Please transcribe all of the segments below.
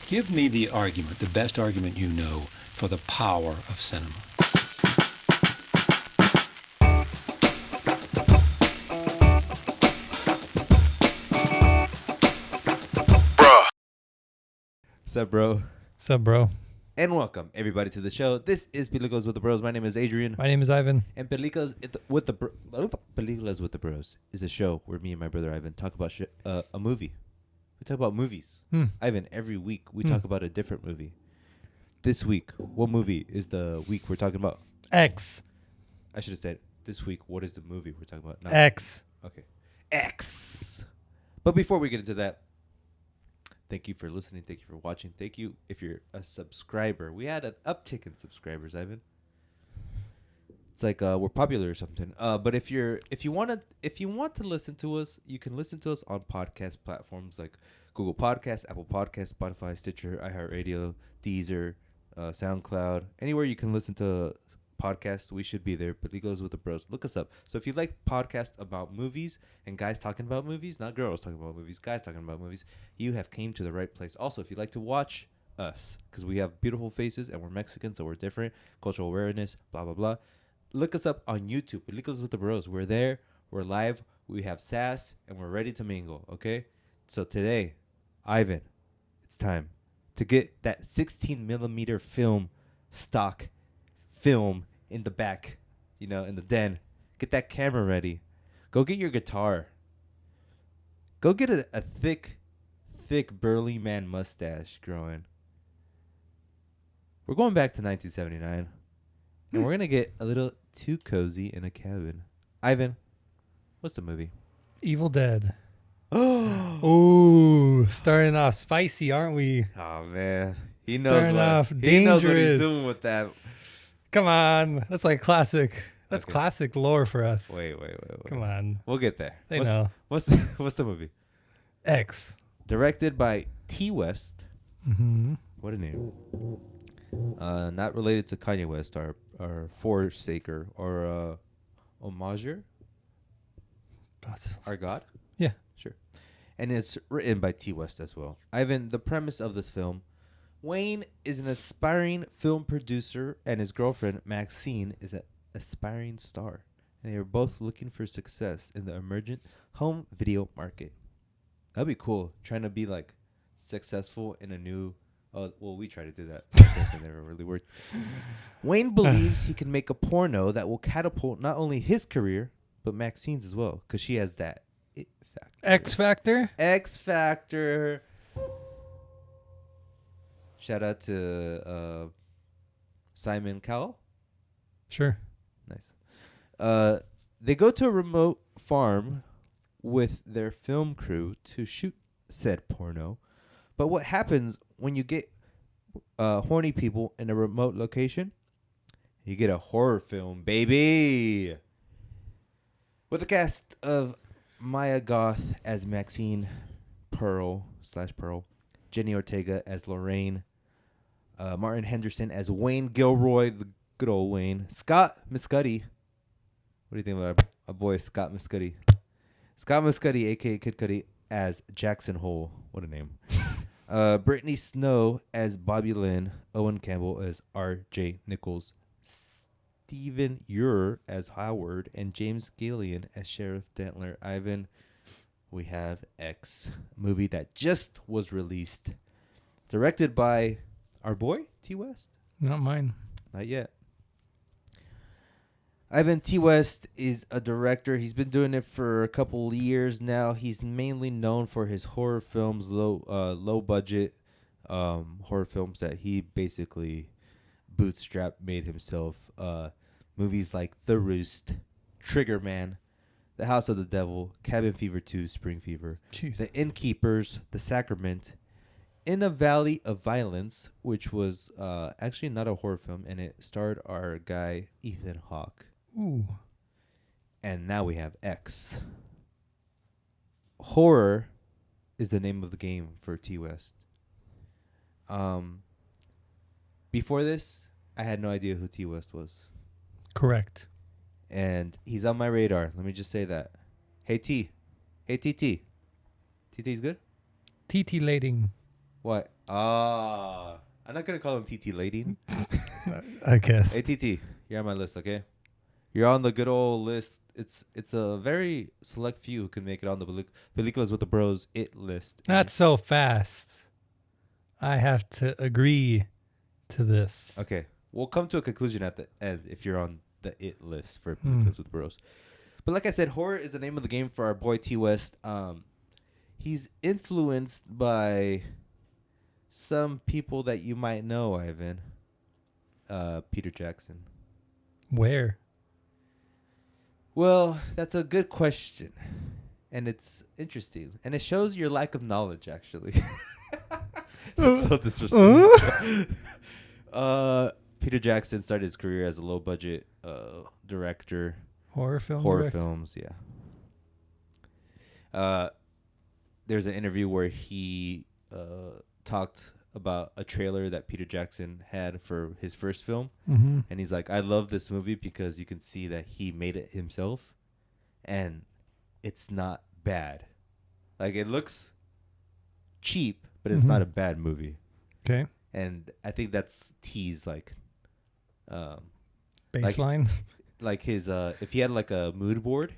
Give me the argument, the best argument you know, for the power of cinema. Sup, bro? Sup, bro? And welcome, everybody, to the show. This is Peliculas with the Bros. My name is Adrian. My name is Ivan. And Peliculas with the Bros is a show where me and my brother Ivan talk about a movie. We talk about movies. Ivan, every week we talk about a different movie. This week, what movie is the week we're talking about? X. I should have said, this week, what is the movie we're talking about? X. Okay. X. But before we get into that, thank you for listening. Thank you for watching. Thank you if you're a subscriber. We had an uptick in subscribers, Ivan. It's like we're popular or something. But if you want to listen to us, you can listen to us on podcast platforms like Google Podcasts, Apple Podcasts, Spotify, Stitcher, iHeartRadio, Deezer, SoundCloud. Anywhere you can listen to podcasts, we should be there. Peliculas with the Bros. Look us up. So if you like podcasts about movies and guys talking about movies, not girls talking about movies, guys talking about movies, you have came to the right place. Also, if you like to watch us, because we have beautiful faces and we're Mexican, so we're different, cultural awareness, blah, blah, blah. Look us up on YouTube, Peliculas with the Bros. We're there. We're live. We have sass, and we're ready to mingle, okay? So today, Ivan, it's time to get that 16 millimeter stock film in the back, in the den. Get that camera ready. Go get your guitar. Go get a thick burly man mustache growing. We're going back to 1979. And we're going to get a little too cozy in a cabin. Ivan, what's the movie? Evil Dead. Ooh, starting off spicy, aren't we? Oh, man. He Starting knows off what he's dangerous. doing with that. Come on. That's like classic. That's Okay. classic lore for us. Wait. Come on. We'll get there. They know. What's the movie? X. Directed by T. West. Mm-hmm. What a name. Not related to Kanye West, our forsaker, or homager, our god. Yeah. Sure. And it's written by T. West as well. Ivan, the premise of this film: Wayne is an aspiring film producer, and his girlfriend Maxine is an aspiring star, and they are both looking for success in the emergent home video market. That'd be cool. Trying to be like successful in a new. Oh, well, we try to do that. I guess it never really worked. Wayne believes he can make a porno that will catapult not only his career, but Maxine's as well, because she has that it factor. X Factor? X Factor. Shout out to Simon Cowell. Sure. Nice. They go to a remote farm with their film crew to shoot said porno. But what happens when you get horny people in a remote location? You get a horror film, baby. With a cast of Maya Goth as Maxine Pearl, Jenny Ortega as Lorraine, Martin Henderson as Wayne Gilroy, the good old Wayne, Scott Muscuddy. What do you think about our boy Scott Muscuddy? Scott Muscuddy, a.k.a. Kid Cudi, as Jackson Hole. What a name. Brittany Snow as Bobby Lynn, Owen Campbell as R.J. Nichols, Stephen Ure as Howard, and James Gillian as Sheriff Dentler. Ivan, we have X, movie that just was released, directed by our boy T. West. Not mine. Not yet. Ivan, T. West is a director. He's been doing it for a couple of years now. He's mainly known for his horror films, low budget horror films that he basically bootstrapped, made himself. Movies like The Roost, Trigger Man, The House of the Devil, Cabin Fever 2, Spring Fever, Jeez. The Innkeepers, The Sacrament, In a Valley of Violence, which was actually not a horror film, and it starred our guy Ethan Hawke. Ooh. And now we have X. Horror is the name of the game for T. West. Before this, I had no idea who T. West was. Correct. And he's on my radar. Let me just say that. Hey, T. Hey, TT. TT's good? TT-lating. What? I'm not gonna call him TT Lady. I guess. Hey TT, you're on my list, okay? You're on the good old list. It's a very select few who can make it on the Peliculas with the Bros it list. Not so fast. I have to agree to this. Okay, we'll come to a conclusion at the end if you're on the it list for Hmm. Peliculas with the Bros. But like I said, horror is the name of the game for our boy T West. He's influenced by some people that you might know, Ivan. Peter Jackson. Where? Well, that's a good question. And it's interesting. And it shows your lack of knowledge, actually. It's so disrespectful. Peter Jackson started his career as a low-budget director. Horror film? Horror direct? films, yeah. There's an interview where he talked about a trailer that Peter Jackson had for his first film. Mm-hmm. And he's like, I love this movie because you can see that he made it himself. And it's not bad. Like, it looks cheap, but it's Mhm. not a bad movie. Okay. And I think that's T's, like Baseline. like his, if he had, like, a mood board,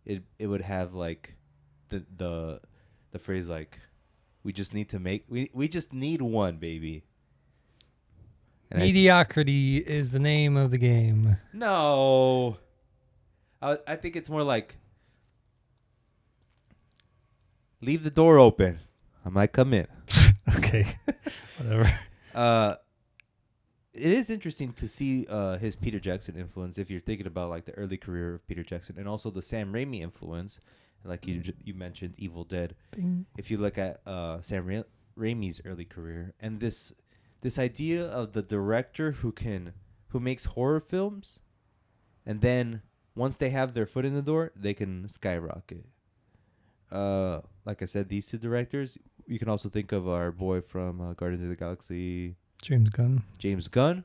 it would have, like, the phrase, like, we just need to make, we just need one, baby. And Mediocrity is the name of the game. No. I think it's more like, leave the door open. I might come in. Okay. Whatever. It is interesting to see his Peter Jackson influence if you're thinking about like the early career of Peter Jackson and also the Sam Raimi influence, like you mentioned Evil Dead. Ding. If you look at Sam Raimi's early career and this idea of the director who makes horror films, and then once they have their foot in the door, they can skyrocket. Like I said, these two directors. You can also think of our boy from Guardians of the Galaxy, James Gunn. James Gunn.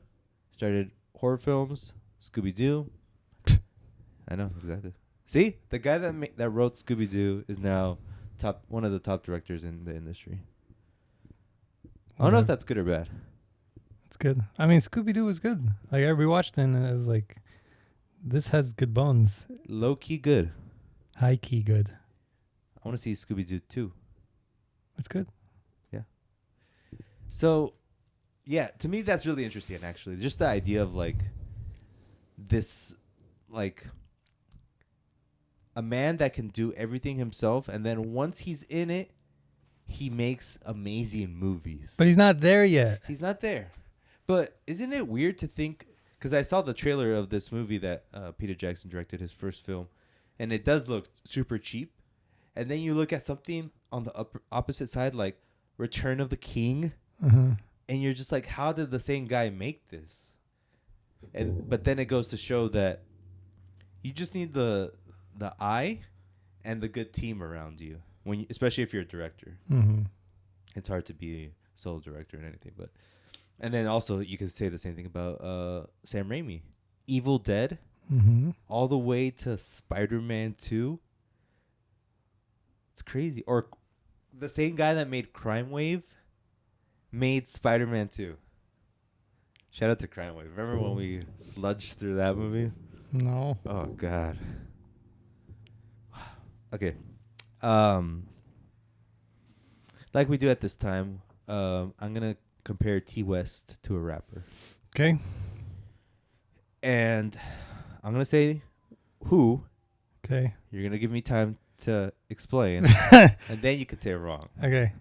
Started horror films, Scooby-Doo. I know, exactly. See? The guy that wrote Scooby-Doo is now one of the top directors in the industry. I don't know if that's good or bad. It's good. I mean, Scooby-Doo was good. Like, I rewatched it and it was like, this has good bones. Low-key good. High-key good. I want to see Scooby-Doo 2. It's good. So, yeah, to me that's really interesting, actually. Just the idea of, like, this, like, a man that can do everything himself, and then once he's in it, he makes amazing movies. But he's not there yet. He's not there. But isn't it weird to think, because I saw the trailer of this movie that Peter Jackson directed, his first film, and it does look super cheap. And then you look at something on the opposite side, like Return of the King, Uh-huh. and you're just like, how did the same guy make this? But then it goes to show that you just need the eye and the good team around you, especially if you're a director. Mm-hmm. It's hard to be a solo director and anything, but and then also you could say the same thing about Sam Raimi, Evil Dead, Mm-hmm. all the way to Spider-Man 2. It's crazy. Or the same guy that made Crime Wave made Spider-Man 2. Shout out to Crime Wave. Remember when we sludged through that movie? No. Oh God. Okay. Like we do at this time, I'm gonna compare T West to a rapper, Okay. and I'm gonna say who. Okay. You're gonna give me time to explain, and then you can say it wrong. Okay.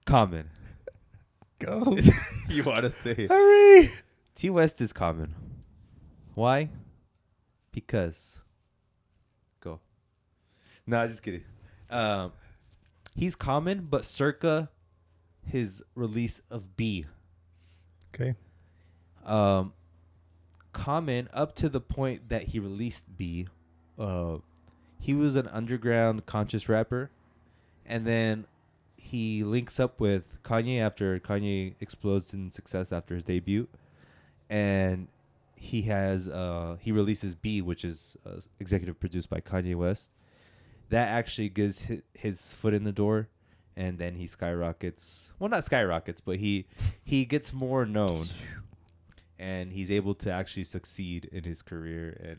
Common. Go. You want to say it. Hurry. T West is Common. Why? Because. Go. No, just kidding. He's Common, but circa his release of B. Okay. Common, up to the point that he released B, he was an underground conscious rapper, and then he links up with Kanye after Kanye explodes in success after his debut, and he releases B, which is executive produced by Kanye West. That actually gives his foot in the door, and then he skyrockets. Well, not skyrockets, but he gets more known, and he's able to actually succeed in his career and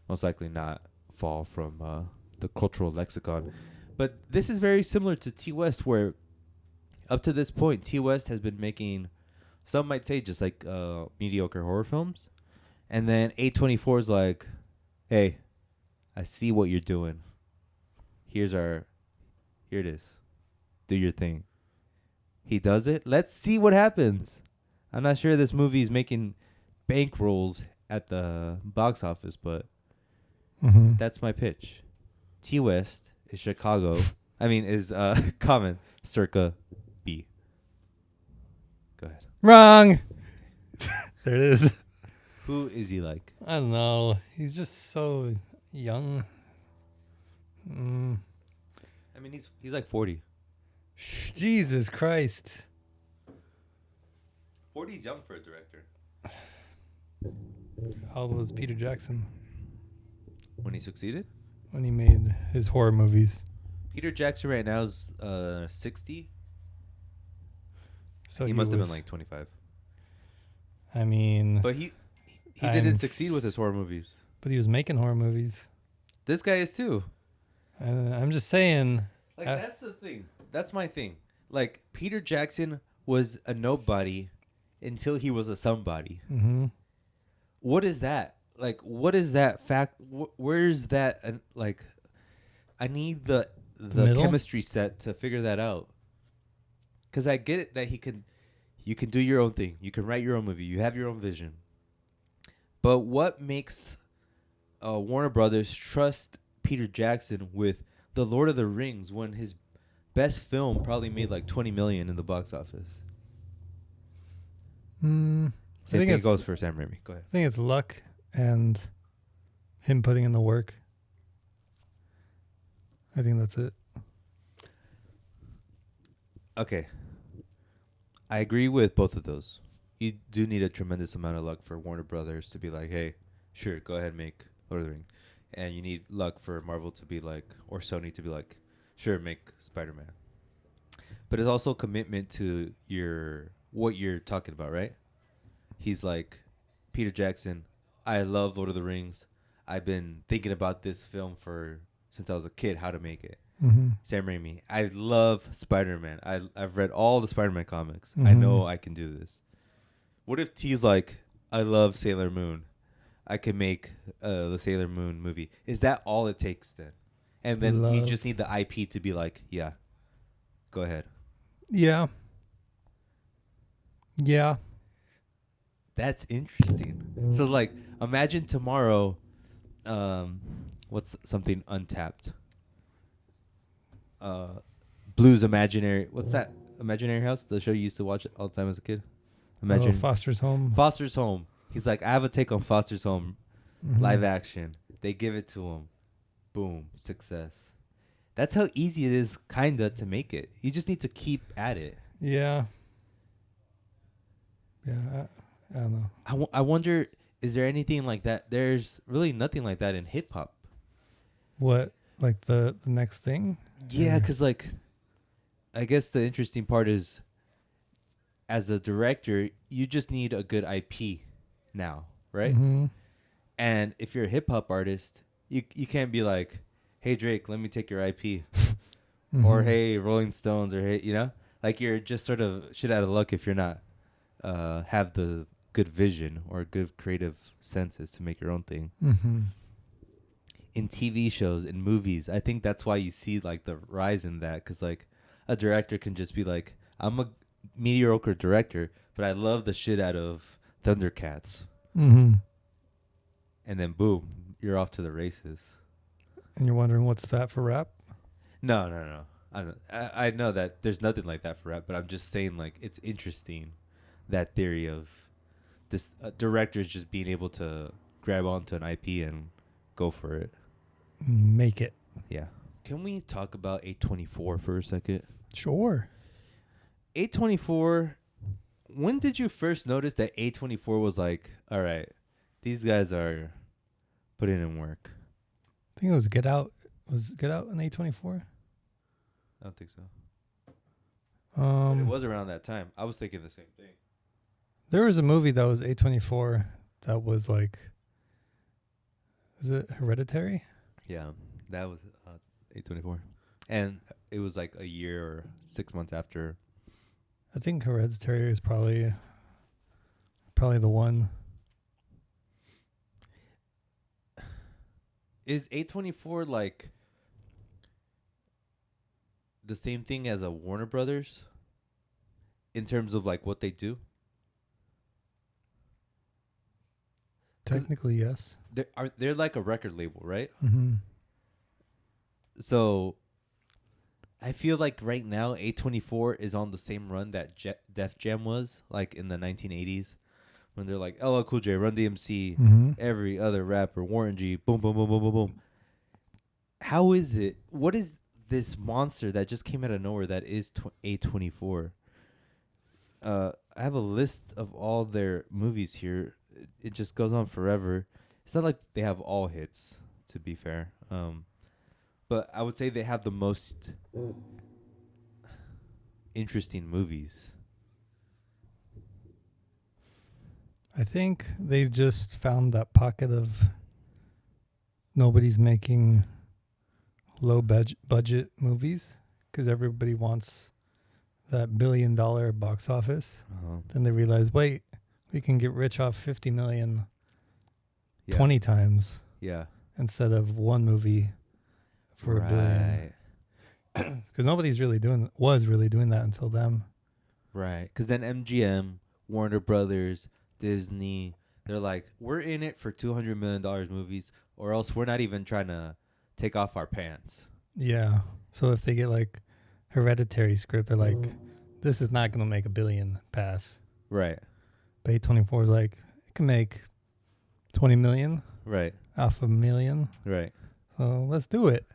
most likely not fall from the cultural lexicon. But this is very similar to T West, where up to this point, T West has been making, some might say, just like mediocre horror films, and then A24 is like, hey, I see what you're doing. Here it is. Do your thing. He does it. Let's see what happens. I'm not sure this movie is making bank rolls at the box office, but that's my pitch. T West is Chicago. Is Common circa B. Go ahead. Wrong. There it is. Who is he like? I don't know. He's just so young. He's like 40. Jesus Christ. 40 is young for a director. How old was Peter Jackson When he succeeded? when he made his horror movies? Peter Jackson right now is 60. So he must have been like 25. But he didn't succeed with his horror movies. But he was making horror movies. This guy is too. I'm just saying. Like, that's the thing. That's my thing. Like, Peter Jackson was a nobody until he was a somebody. Mm-hmm. What is that? Like, what is that fact? Where's that? Like, I need the chemistry set to figure that out. Because I get it that you can do your own thing. You can write your own movie. You have your own vision. But what makes Warner Brothers trust Peter Jackson with The Lord of the Rings when his best film probably made like 20 million in the box office? Same thing goes for Sam Raimi. Go ahead. I think it's luck and him putting in the work. I think that's it. Okay. I agree with both of those. You do need a tremendous amount of luck for Warner Brothers to be like, hey, sure, go ahead and make Lord of the Rings. And you need luck for Marvel to be like, or Sony to be like, sure, make Spider-Man. But it's also commitment to what you're talking about, right? He's like, Peter Jackson, I love Lord of the Rings. I've been thinking about this film since I was a kid, how to make it. Mm-hmm. Sam Raimi, I love Spider-Man. I've read all the Spider-Man comics. Mm-hmm. I know I can do this. What if T's like, I love Sailor Moon. I can make the Sailor Moon movie. Is that all it takes then? And then you just need the IP to be like, yeah, go ahead. Yeah. Yeah. That's interesting. So like, imagine tomorrow, what's something untapped? Blues Imaginary. What's that? Imaginary House? The show you used to watch all the time as a kid? Imagine Foster's Home. Foster's Home. He's like, I have a take on Foster's Home, live action. They give it to him. Boom, success. That's how easy it is, kinda, to make it. You just need to keep at it. Yeah. Yeah, I don't know. I wonder, is there anything like that? There's really nothing like that in hip hop. What, like the next thing? Yeah, because like, I guess the interesting part is, as a director, you just need a good IP now, right? Mm-hmm. And if you're a hip hop artist, you can't be like, hey Drake, let me take your IP, Mm-hmm. or hey Rolling Stones, or hey, like you're just sort of shit out of luck if you're not have the good vision or good creative senses to make your own thing. Mm-hmm. In TV shows, in movies, I think that's why you see like the rise in that, because like a director can just be like, I'm a mediocre director, but I love the shit out of Thundercats. Mm-hmm. And then boom, you're off to the races. And you're wondering what's that for rap? No. I know that there's nothing like that for rap, but I'm just saying like it's interesting, that theory of this directors just being able to grab onto an IP and go for it. Make it. Yeah. Can we talk about A24 for a second? Sure. A24, when did you first notice that A24 was like, all right, these guys are putting in work? I think it was Get Out. Was Get Out in A24? I don't think so. But it was around that time. I was thinking the same thing. There was a movie that was A24 that was like, is it Hereditary? Yeah, that was 824, and it was like a year or 6 months after. I think Hereditary is probably the one. Is 824 like the same thing as a Warner Brothers in terms of like what they do? Technically, yes. They're like a record label, right? Mm-hmm. So I feel like right now 824 is on the same run that Def Jam was like in the 1980s when they're like LL Cool J, Run DMC, Mm-hmm. every other rapper, Warren G, boom, boom, boom, boom, boom, boom. How is it? What is this monster that just came out of nowhere that is 824? I have a list of all their movies here. It just goes on forever. It's not like they have all hits, to be fair. But I would say they have the most interesting movies. I think they've just found that pocket of nobody's making low budget movies because everybody wants that $1 billion box office. Then they realize, wait, we can get rich off 50 million 20 times instead of one movie for $1 billion. Because nobody's was really doing that until them. Right. Because then MGM, Warner Brothers, Disney, they're like, we're in it for $200 million movies, or else we're not even trying to take off our pants. Yeah. So if they get like Hereditary script, they're like, this is not going to make $1 billion pass. Right. But A24 is like, it can make 20 million. Right. Off $1 million. Right. So let's do it.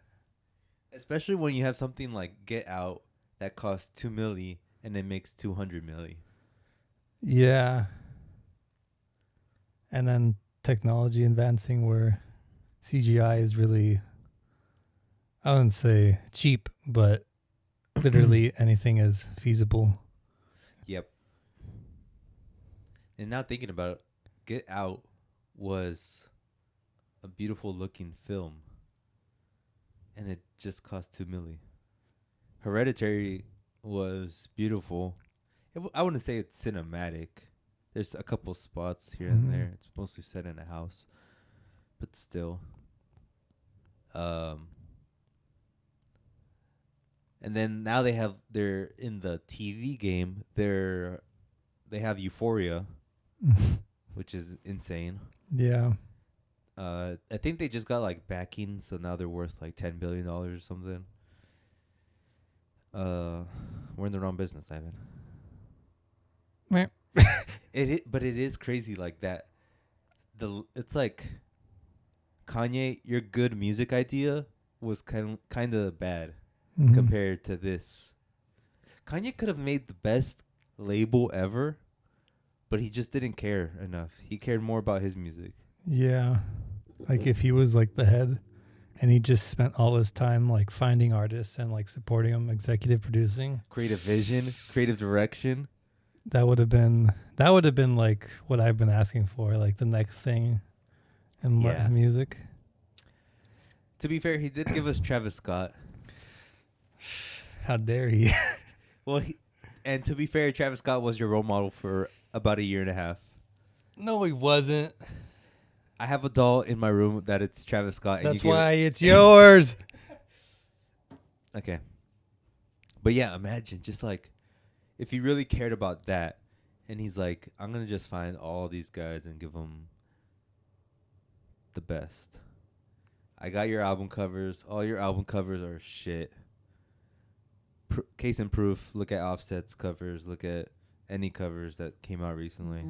Especially when you have something like Get Out that costs $2 million and it makes $200 million. Yeah. And then technology advancing where CGI is really, I wouldn't say cheap, but literally anything is feasible. Yep. And now thinking about it, Get Out was a beautiful looking film. And it just cost $2 million. Hereditary was beautiful. I wouldn't say it's cinematic. There's a couple spots here and there. It's mostly set in a house, but still. And then now they're in the TV game. They have Euphoria, which is insane. Yeah. I think they just got like backing, so now they're worth like $10 billion or something. We're in the wrong business, Ivan. But it is crazy like that. It's like Kanye, your good music idea was kind of bad compared to this. Kanye could have made the best label ever, but he just didn't care enough. He cared more about his music. Yeah. Like if he was like the head and he just spent all his time like finding artists and like supporting them, executive producing, creative vision, creative direction. That would have been like what I've been asking for, like the next thing in music. To be fair, he did give us Travis Scott. How dare he? Well, and to be fair, Travis Scott was your role model for about a year and a half. No, he wasn't. I have a doll in my room that it's Travis Scott. That's why it's yours. Okay. But yeah, imagine just like if he really cared about that and he's like, I'm going to just find all these guys and give them the best. I got your album covers. All your album covers are shit. Case in proof, look at Offset's covers. Look at any covers that came out recently.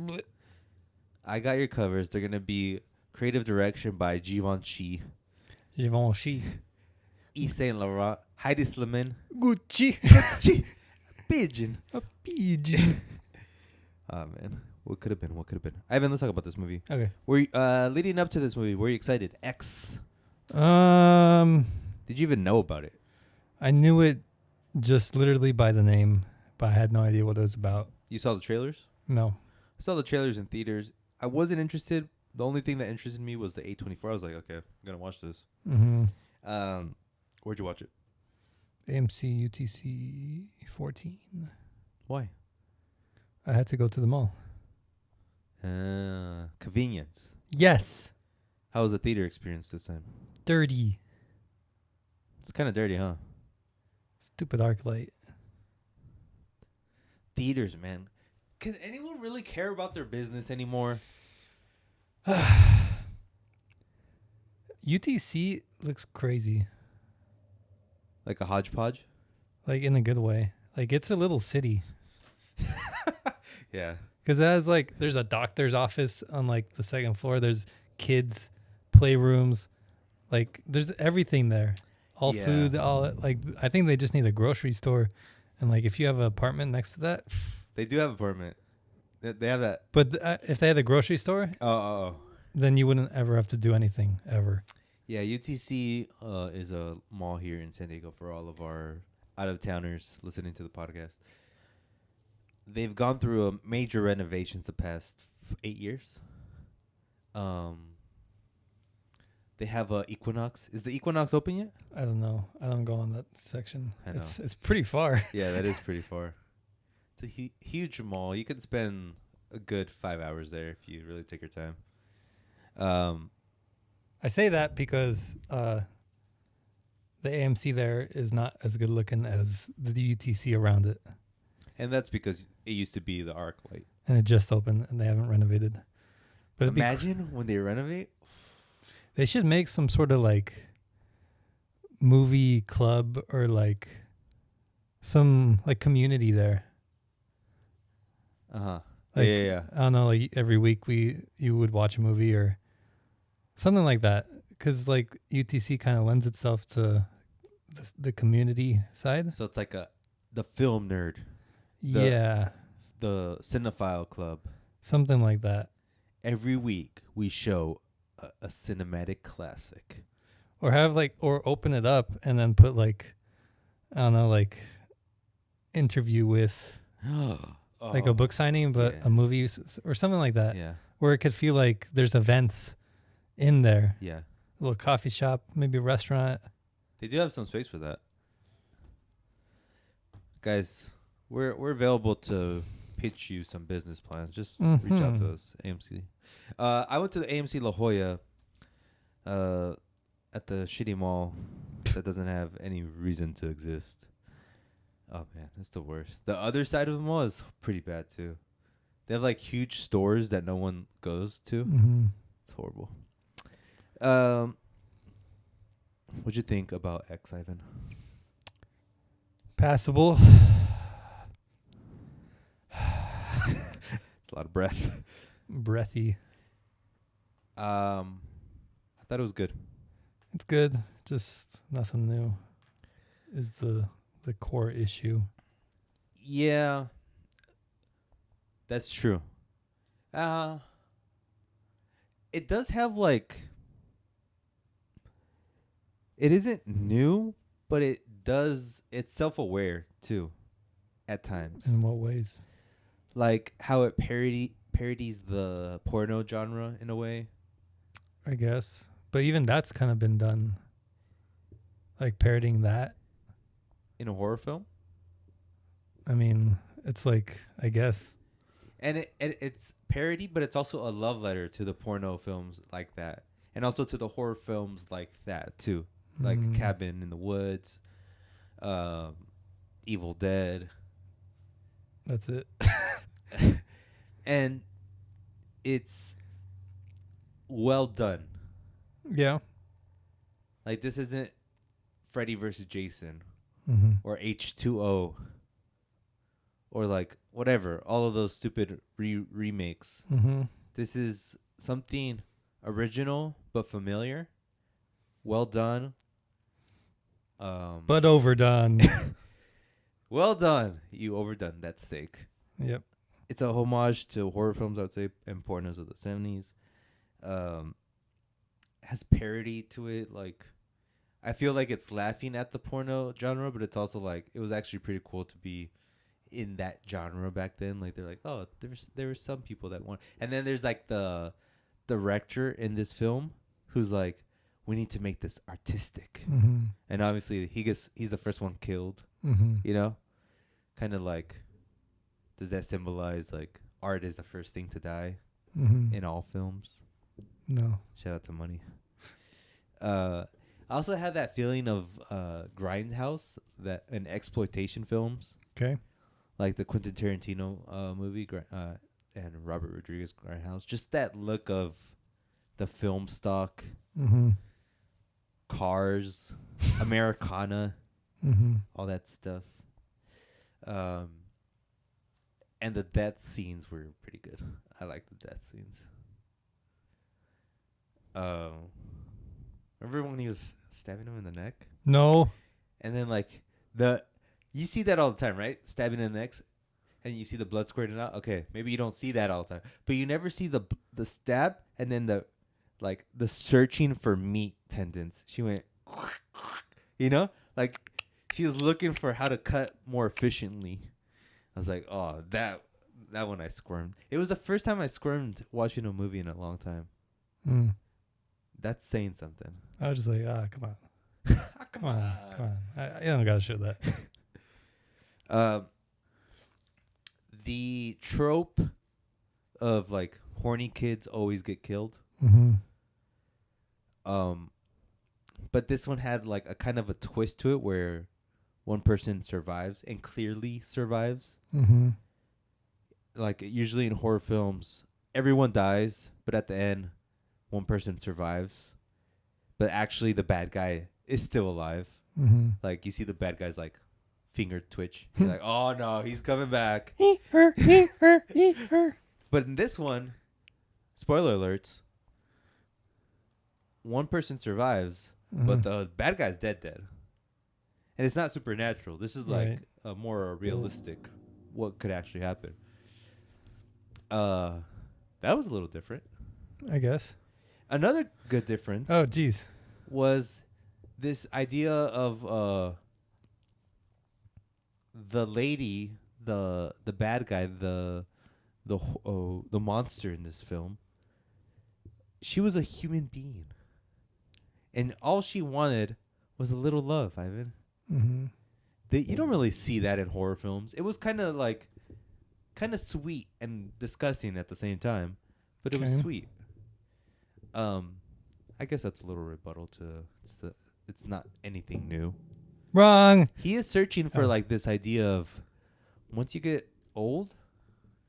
I got your covers. They're going to be creative direction by Givenchy. Givenchy. Yves Saint Laurent. Heidi Slimane. Gucci. Gucci. Pigeon. A pigeon. Oh, man. What could have been? Ivan, let's talk about this movie. Okay. Leading up to this movie, were you excited? X. Did you even know about it? I knew it just literally by the name, but I had no idea what it was about. You saw the trailers? No. I saw the trailers in theaters. I wasn't interested. The only thing that interested me was the A24. I was like, okay, I'm gonna watch this. Mm-hmm. Where'd you watch it? AMC UTC 14. Why? I had to go to the mall. Convenience. Yes. How was the theater experience this time? Dirty. It's kind of dirty, huh? Stupid arc light. Theaters, man. Can anyone really care about their business anymore? UTC looks crazy. Like a hodgepodge? Like in a good way. Like it's a little city. Yeah. Because it has like, there's a doctor's office on like the second floor. There's kids, playrooms. Like there's everything there. All Yeah. food, all like, I think they just need a grocery store. And like if you have an apartment next to that. They do have an apartment. They have that. But if they had a grocery store, Oh. then you wouldn't ever have to do anything ever. Yeah, UTC is a mall here in San Diego for all of our out-of-towners listening to the podcast. They've gone through a major renovations the past 8 years. They have a Equinox. Is the Equinox open yet? I don't know. I don't go on that section. I know. It's pretty far. Yeah, that is pretty far. It's a huge mall. You could spend a good 5 hours there if you really take your time. I say that because the AMC there is not as good looking as the UTC around it. And that's because it used to be the ArcLight. And it just opened and they haven't renovated. But Imagine when they renovate. they should make some sort of like movie club or like some like community there. Uh-huh. Like, yeah. I don't know, like every week you would watch a movie or something like that. Because like UTC kind of lends itself to the community side. So it's like the film nerd. Yeah. The cinephile club. Something like that. Every week we show a cinematic classic. Or have like, or open it up and then put like, I don't know, like interview with like a book signing, but yeah. a movie or something like that. Yeah. Where it could feel like there's events in there. Yeah. A little coffee shop, maybe a restaurant. They do have some space for that. Guys, we're available to pitch you some business plans. Just reach out to us, AMC. I went to the AMC La Jolla at the shitty mall that doesn't have any reason to exist. Oh, man, it's the worst. The other side of the mall is pretty bad, too. They have, like, huge stores that no one goes to. Mm-hmm. It's horrible. What'd you think about X, Ivan? Passable. It's a lot of breath. Breathy. I thought it was good. It's good. Just nothing new is the core issue. Yeah, that's true. It does have like, it isn't new, but it's self-aware too at times. In what ways? Like how it parodies the porno genre in a way. I guess. But even that's kind of been done. Like parodying that. In a horror film? I mean, it's like, I guess. And it's parody, but it's also a love letter to the porno films like that. And also to the horror films like that, too. Like Cabin in the Woods, Evil Dead. That's it. And it's well done. Yeah. Like, this isn't Freddy versus Jason or H2O or, like, whatever. All of those stupid remakes. This is something original but familiar. Well done. But overdone. Well done. You overdone that steak. Yep. It's a homage to horror films, I would say, and pornos of the 70s. Has parody to it. Like, I feel like it's laughing at the porno genre, but it's also like, it was actually pretty cool to be in that genre back then. Like they're like, oh, there were some people that want, and then there's like the director in this film who's like, we need to make this artistic, and obviously he's the first one killed. You know, kind of like, does that symbolize like art is the first thing to die in all films? No. Shout out to Money. I also had that feeling of Grindhouse, that in exploitation films. Okay. Like the Quentin Tarantino movie and Robert Rodriguez Grindhouse. Just that look of the film stock, cars, Americana, all that stuff. And the death scenes were pretty good. I like the death scenes. Remember when he was stabbing him in the neck? No. And then like you see that all the time, right? Stabbing in the neck, and you see the blood squirting out. Okay, maybe you don't see that all the time, but you never see the stab and then the searching for meat tendons. She went, you know, like she was looking for how to cut more efficiently. I was like, oh, that one I squirmed. It was the first time I squirmed watching a movie in a long time. That's saying something. I was just like, come on. Come on. I don't gotta show that. The trope of like horny kids always get killed. But this one had like a kind of a twist to it where one person survives and clearly survives. Like usually in horror films, everyone dies, but at the end, one person survives. But actually, the bad guy is still alive. Like you see the bad guy's like finger twitch. You're like, oh no, he's coming back. Eat her. But in this one, spoiler alerts, one person survives, but the bad guy's dead. And it's not supernatural. This is like a more realistic what could actually happen. That was a little different. I guess. Another good difference. Oh, geez. Was this idea of the lady, the bad guy, the monster in this film. She was a human being, and all she wanted was a little love, Ivan. You don't really see that in horror films. It was kind of sweet and disgusting at the same time, but it was sweet. I guess that's a little rebuttal to it's not anything new. Wrong. He is searching for like this idea of once you get old,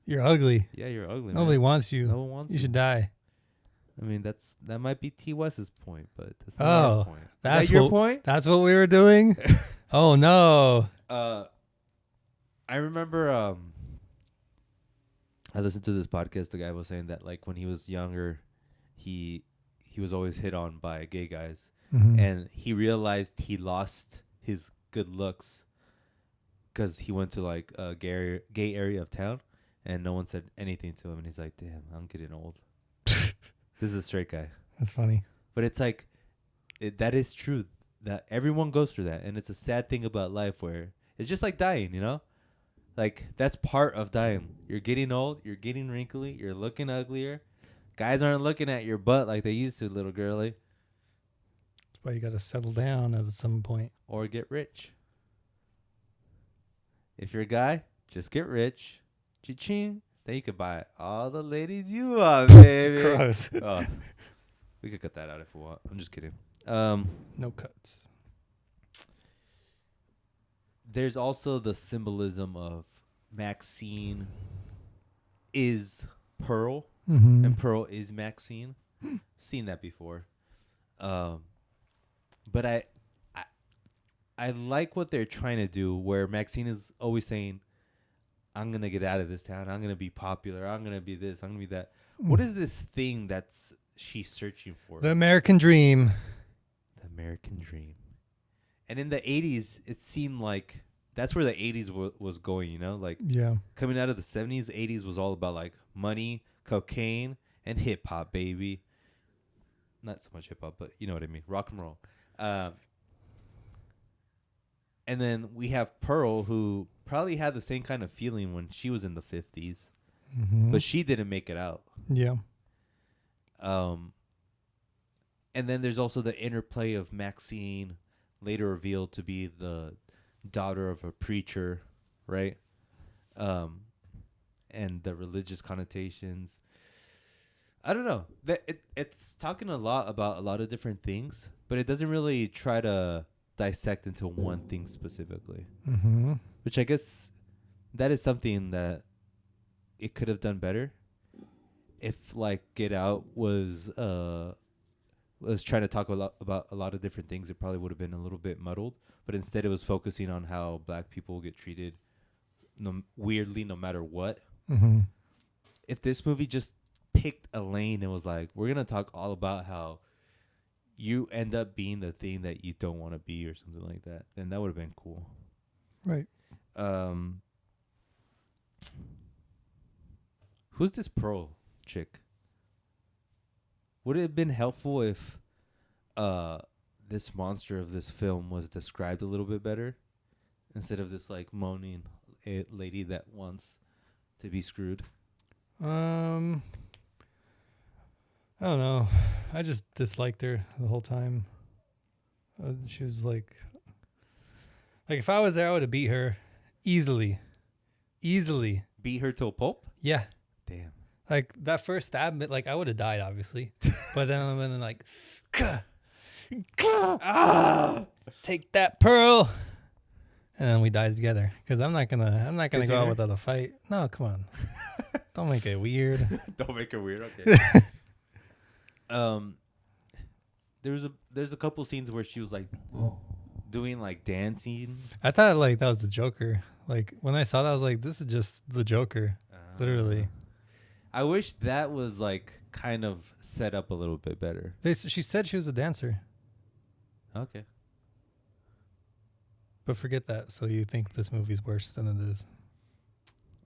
you're ugly. Yeah, you're ugly. Nobody wants you. No one wants you. You should die. I mean, that might be T. West's point, but that's not our point. That's is that your point? That's what we were doing. Oh no. I remember I listened to this podcast. The guy was saying that like when he was younger, he was always hit on by gay guys, and he realized he lost his good looks because he went to like a gay area of town, and no one said anything to him, and he's like, "Damn, I'm getting old." This is a straight guy. That's funny. But it's like, that is true. That everyone goes through that, and it's a sad thing about life where it's just like dying, you know? Like, that's part of dying. You're getting old, you're getting wrinkly, you're looking uglier. Guys aren't looking at your butt like they used to, little girly. That's why you got to settle down at some point. Or get rich. If you're a guy, just get rich. Cha-ching. Then you could buy all the ladies you want, baby. Gross. Oh, we could cut that out if we want. I'm just kidding. No cuts. There's also the symbolism of Maxine is Pearl, and Pearl is Maxine. Seen that before. But I like what they're trying to do, where Maxine is always saying, I'm going to get out of this town. I'm going to be popular. I'm going to be this. I'm going to be that. What is this thing that's she's searching for? The American dream. The American dream. And in the 80s, it seemed like that's where the 80s was going, you know? Like, coming out of the 70s, 80s was all about, like, money, cocaine, and hip-hop, baby. Not so much hip-hop, but you know what I mean. Rock and roll. And then we have Pearl, who probably had the same kind of feeling when she was in the 50s, Mm-hmm. but she didn't make it out. Yeah. And then there's also the interplay of Maxine, later revealed to be the daughter of a preacher, right? And the religious connotations. I don't know. It's talking a lot about a lot of different things, but it doesn't really try to dissect into one thing specifically. Mm-hmm. Which I guess that is something that it could have done better. If like Get Out was trying to talk about a lot of different things, it probably would have been a little bit muddled. But instead, it was focusing on how black people get treated weirdly, no matter what. Mm-hmm. If this movie just picked a lane and was like, we're gonna talk all about how you end up being the thing that you don't want to be, or something like that, then that would have been cool. Right. Who's this Pearl chick? Would it have been helpful if this monster of this film was described a little bit better instead of this like moaning lady that wants to be screwed? I don't know. I just disliked her the whole time. She was like if I was there, I would have beat her easily. Beat her to a pulp? Yeah. Damn. Like that first stab, like I would have died, obviously. But then like, take that, Pearl, and then we died together. Because I'm not gonna go out without a fight. No, come on, don't make it weird. Don't make it weird. Okay. There's a couple scenes where she was like doing like dancing. I thought like that was the Joker. Like when I saw that, I was like, this is just the Joker, literally. I wish that was like kind of set up a little bit better. She said she was a dancer. Okay. But forget that. So you think this movie's worse than it is?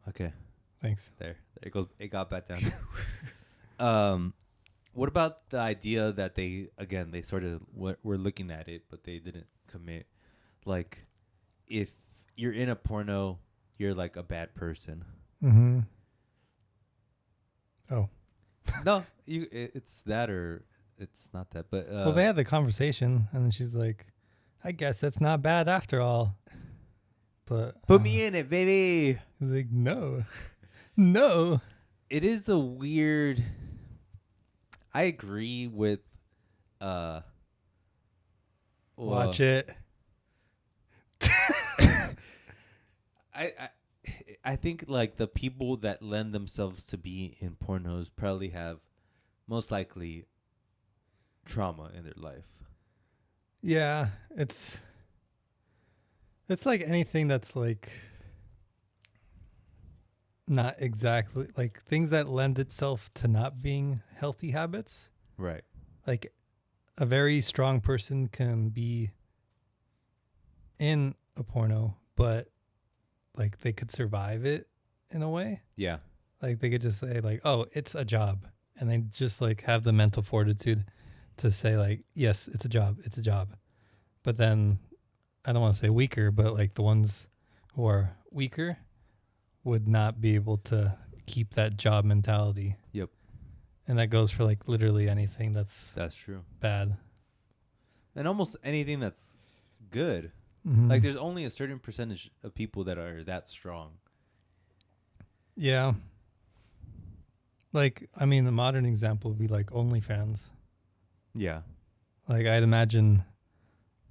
Okay. Thanks. There it goes. It got back down. What about the idea that they sort of were looking at it, but they didn't commit? Like, if you're in a porno, you're like a bad person. Mm-hmm. Oh. No, it's that or it's not that. But well, they had the conversation, and then she's like, "I guess that's not bad after all." But put me in it, baby. Like, no. It is a weird. I agree with. Watch it. I think like the people that lend themselves to be in pornos probably have most likely trauma in their life. Yeah, it's like anything that's like not exactly like things that lend itself to not being healthy habits. Right. Like a very strong person can be in a porno, but like they could survive it in a way. Yeah. Like they could just say like, oh, it's a job. And they just like have the mental fortitude to say like, yes, it's a job. But then I don't want to say weaker, but like the ones who are weaker would not be able to keep that job mentality. Yep. And that goes for like literally anything that's true. Bad. And almost anything that's good. Mm-hmm. Like there's only a certain percentage of people that are that strong. Yeah. Like, I mean, the modern example would be like OnlyFans. Yeah. Like I'd imagine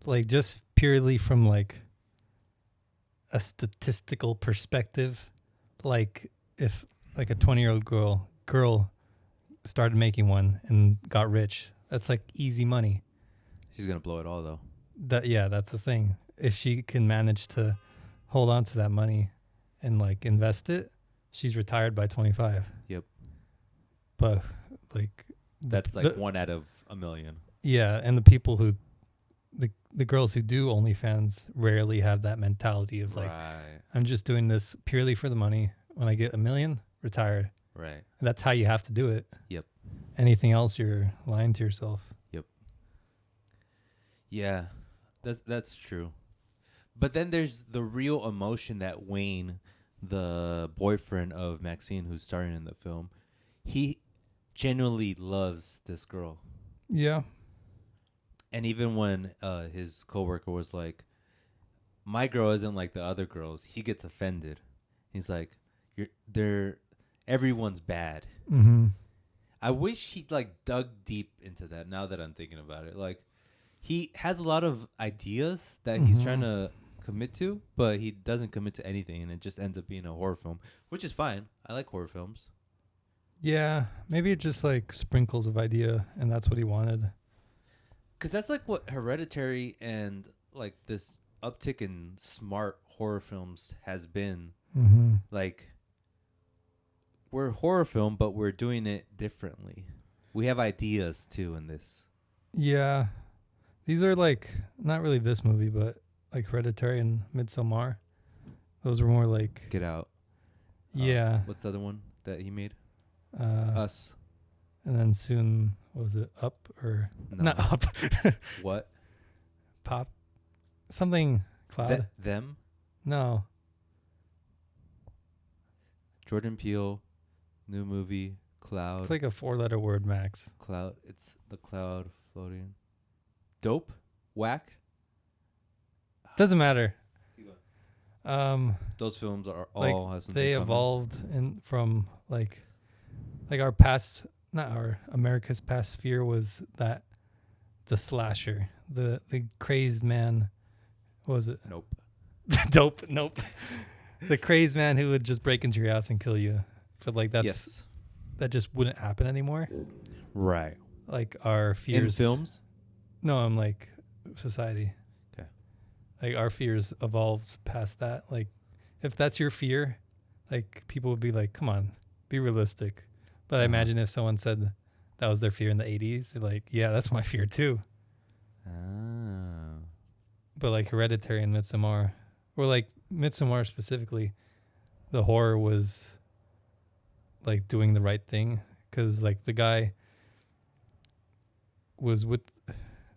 like just purely from like a statistical perspective, like if like a 20-year-old girl started making one and got rich, that's like easy money. She's going to blow it all though. That's the thing. If she can manage to hold on to that money and like invest it, she's retired by 25. Yep. But like that's like 1 out of a million. Yeah, and the people who the girls who do OnlyFans rarely have that mentality of like, I'm just doing this purely for the money. When I get $1 million, retire. Right. And that's how you have to do it. Yep. Anything else, you're lying to yourself. Yep. Yeah, that's true. But then there's the real emotion that Wayne, the boyfriend of Maxine, who's starring in the film, he genuinely loves this girl. Yeah. And even when his coworker was like, "My girl isn't like the other girls," he gets offended. He's like, they're everyone's bad." Mm-hmm. I wish he like dug deep into that. Now that I'm thinking about it, like he has a lot of ideas that he's trying to commit to, but he doesn't commit to anything, and it just ends up being a horror film, which is fine. I like horror films. Yeah. Maybe it just like sprinkles of idea, and that's what he wanted. Because that's like what Hereditary and like this uptick in smart horror films has been. Mm-hmm. Like, we're a horror film, but we're doing it differently. We have ideas too in this. Yeah. These are like not really this movie, but like Hereditary and Midsommar. Those were more like Get Out. yeah. What's the other one that he made? Uh, Us. and then soon, what was it? Up or No. not Up? What? Pop, something Cloud. Them. No, Jordan Peele. New movie. Cloud. it's like a 4-letter word max. Cloud. It's the cloud floating. Dope. Whack. Doesn't matter. Keep going. Um, Those films are like all have something they common. evolved in from like our past, not our America's past fear was that the slasher, the crazed man. What was it? Nope. Dope. Nope. The crazed man who would just break into your house and kill you. But like Yes. that just wouldn't happen anymore. Right. Like our fears. In films. No, I'm like society. Okay. Like our fears evolved past that. Like if that's your fear, like people would be like, come on, be realistic. But I imagine if someone said that was their fear in the 80s, they're like, yeah, that's my fear too. Ah. But like Hereditary and Midsommar, or like Midsommar specifically, the horror was like doing the right thing. Because like the guy was with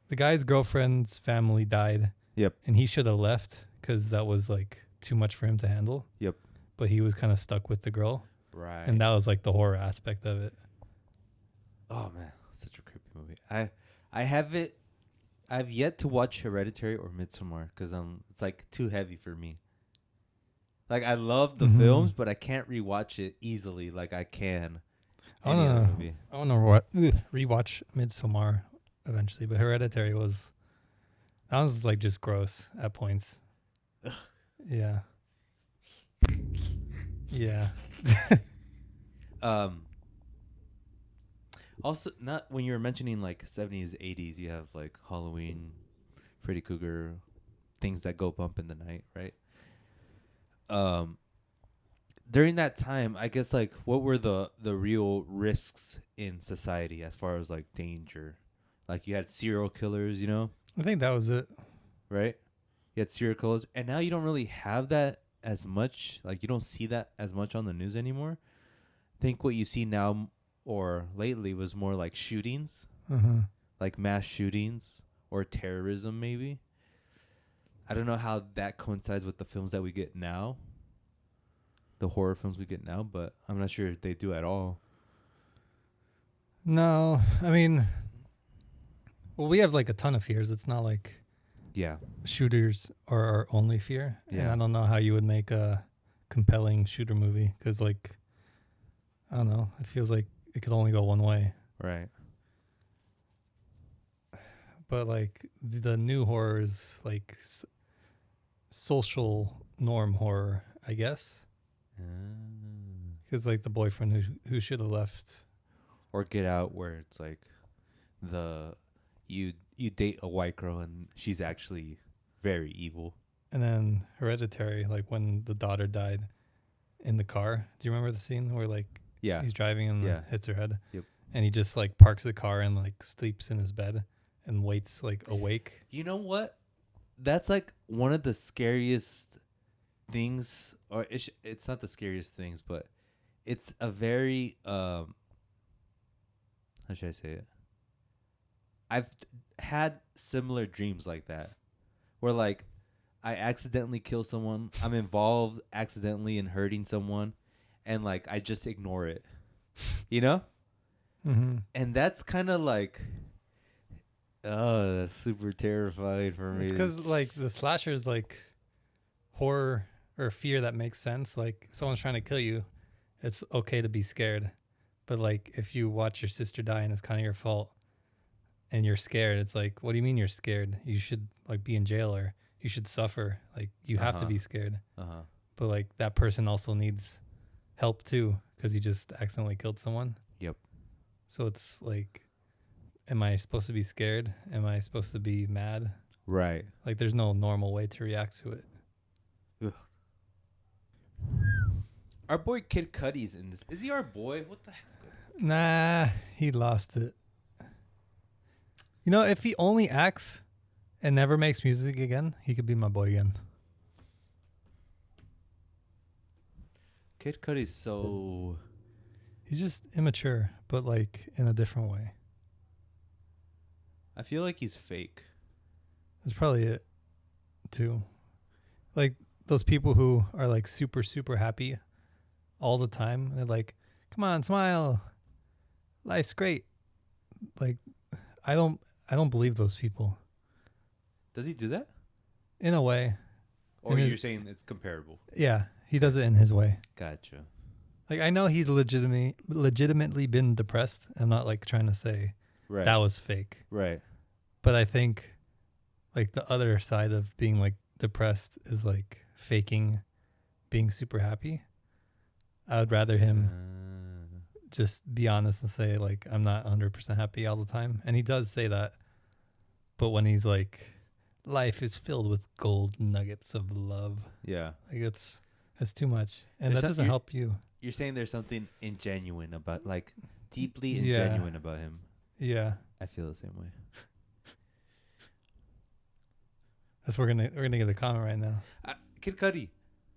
the guy's girlfriend's family died. Yep. And he should have left because that was like too much for him to handle. Yep. But he was kind of stuck with the girl. Right. And that was like the horror aspect of it. Oh man, such a creepy movie. I've yet to watch Hereditary or Midsommar because it's like too heavy for me. Like I love the films, but I can't rewatch it easily like I can any other movie. I want to rewatch Midsommar eventually, but Hereditary that was like just gross at points. Yeah. Yeah. Also, not when you were mentioning like 70s, 80s, you have like Halloween, Freddy Krueger, things that go bump in the night, right? During that time, I guess like what were the real risks in society as far as like danger? Like you had serial killers, you know, I think that was it. right? You had serial killers, and now you don't really have that as much. Like you don't see that as much on the news anymore. I think what you see now or lately was more like shootings, like mass shootings or terrorism, maybe. I don't know how that coincides with the films that we get now, the horror films we get now, but I'm not sure if they do at all. No, I mean, well, we have like a ton of fears. It's not like Yeah. shooters are our only fear. And Yeah. I don't know how you would make a compelling shooter movie because, like, I don't know. It feels like it could only go one way. Right. But like the new horror is like social norm horror, I guess. Because like the boyfriend who should have left. Or Get Out, where it's like you date a white girl and she's actually very evil. And then Hereditary, like when the daughter died in the car. Do you remember the scene where like Yeah. he's driving and Yeah. hits her head? Yep. And he just like parks the car and like sleeps in his bed and waits like awake. You know what? That's like one of the scariest things, or it's not the scariest things, but it's a very how should I say it? I've had similar dreams like that, where like I accidentally kill someone. I'm involved accidentally in hurting someone, and like I just ignore it, you know. Mm-hmm. And that's kind of like, oh, that's super terrifying for me. It's because like the slasher is like horror or fear that makes sense. Like someone's trying to kill you, it's okay to be scared. But like if you watch your sister die and it's kind of your fault and you're scared, it's like, what do you mean you're scared? You should like be in jail or you should suffer. Like you have to be scared. But like that person also needs help too because you just accidentally killed someone. Yep. So it's like, am I supposed to be scared? Am I supposed to be mad? Right. Like there's no normal way to react to it. Ugh. Our boy Kid Cudi's in this. Is he our boy? What the heck? Nah, he lost it. You know, if he only acts and never makes music again, he could be my boy again. Kid Cudi's so... He's just immature, but like in a different way. I feel like he's fake. That's probably it, too. Like those people who are like super, super happy all the time. They're like, come on, smile. Life's great. Like, I don't believe those people. Does he do that? In a way. Or you're saying it's comparable? Yeah, he does it in his way. Gotcha. Like, I know he's legitimately been depressed. I'm not like trying to say that was fake. Right. But I think like the other side of being like depressed is like faking being super happy. I would rather him just be honest and say like, I'm not 100% happy all the time. And he does say that. But when he's like, life is filled with gold nuggets of love. Yeah. Like it's too much. And There's that doesn't help you. You're saying there's something ingenuine about, like, deeply ingenuine about him. Yeah. I feel the same way. That's we're gonna get a comment right now. Kid Cudi,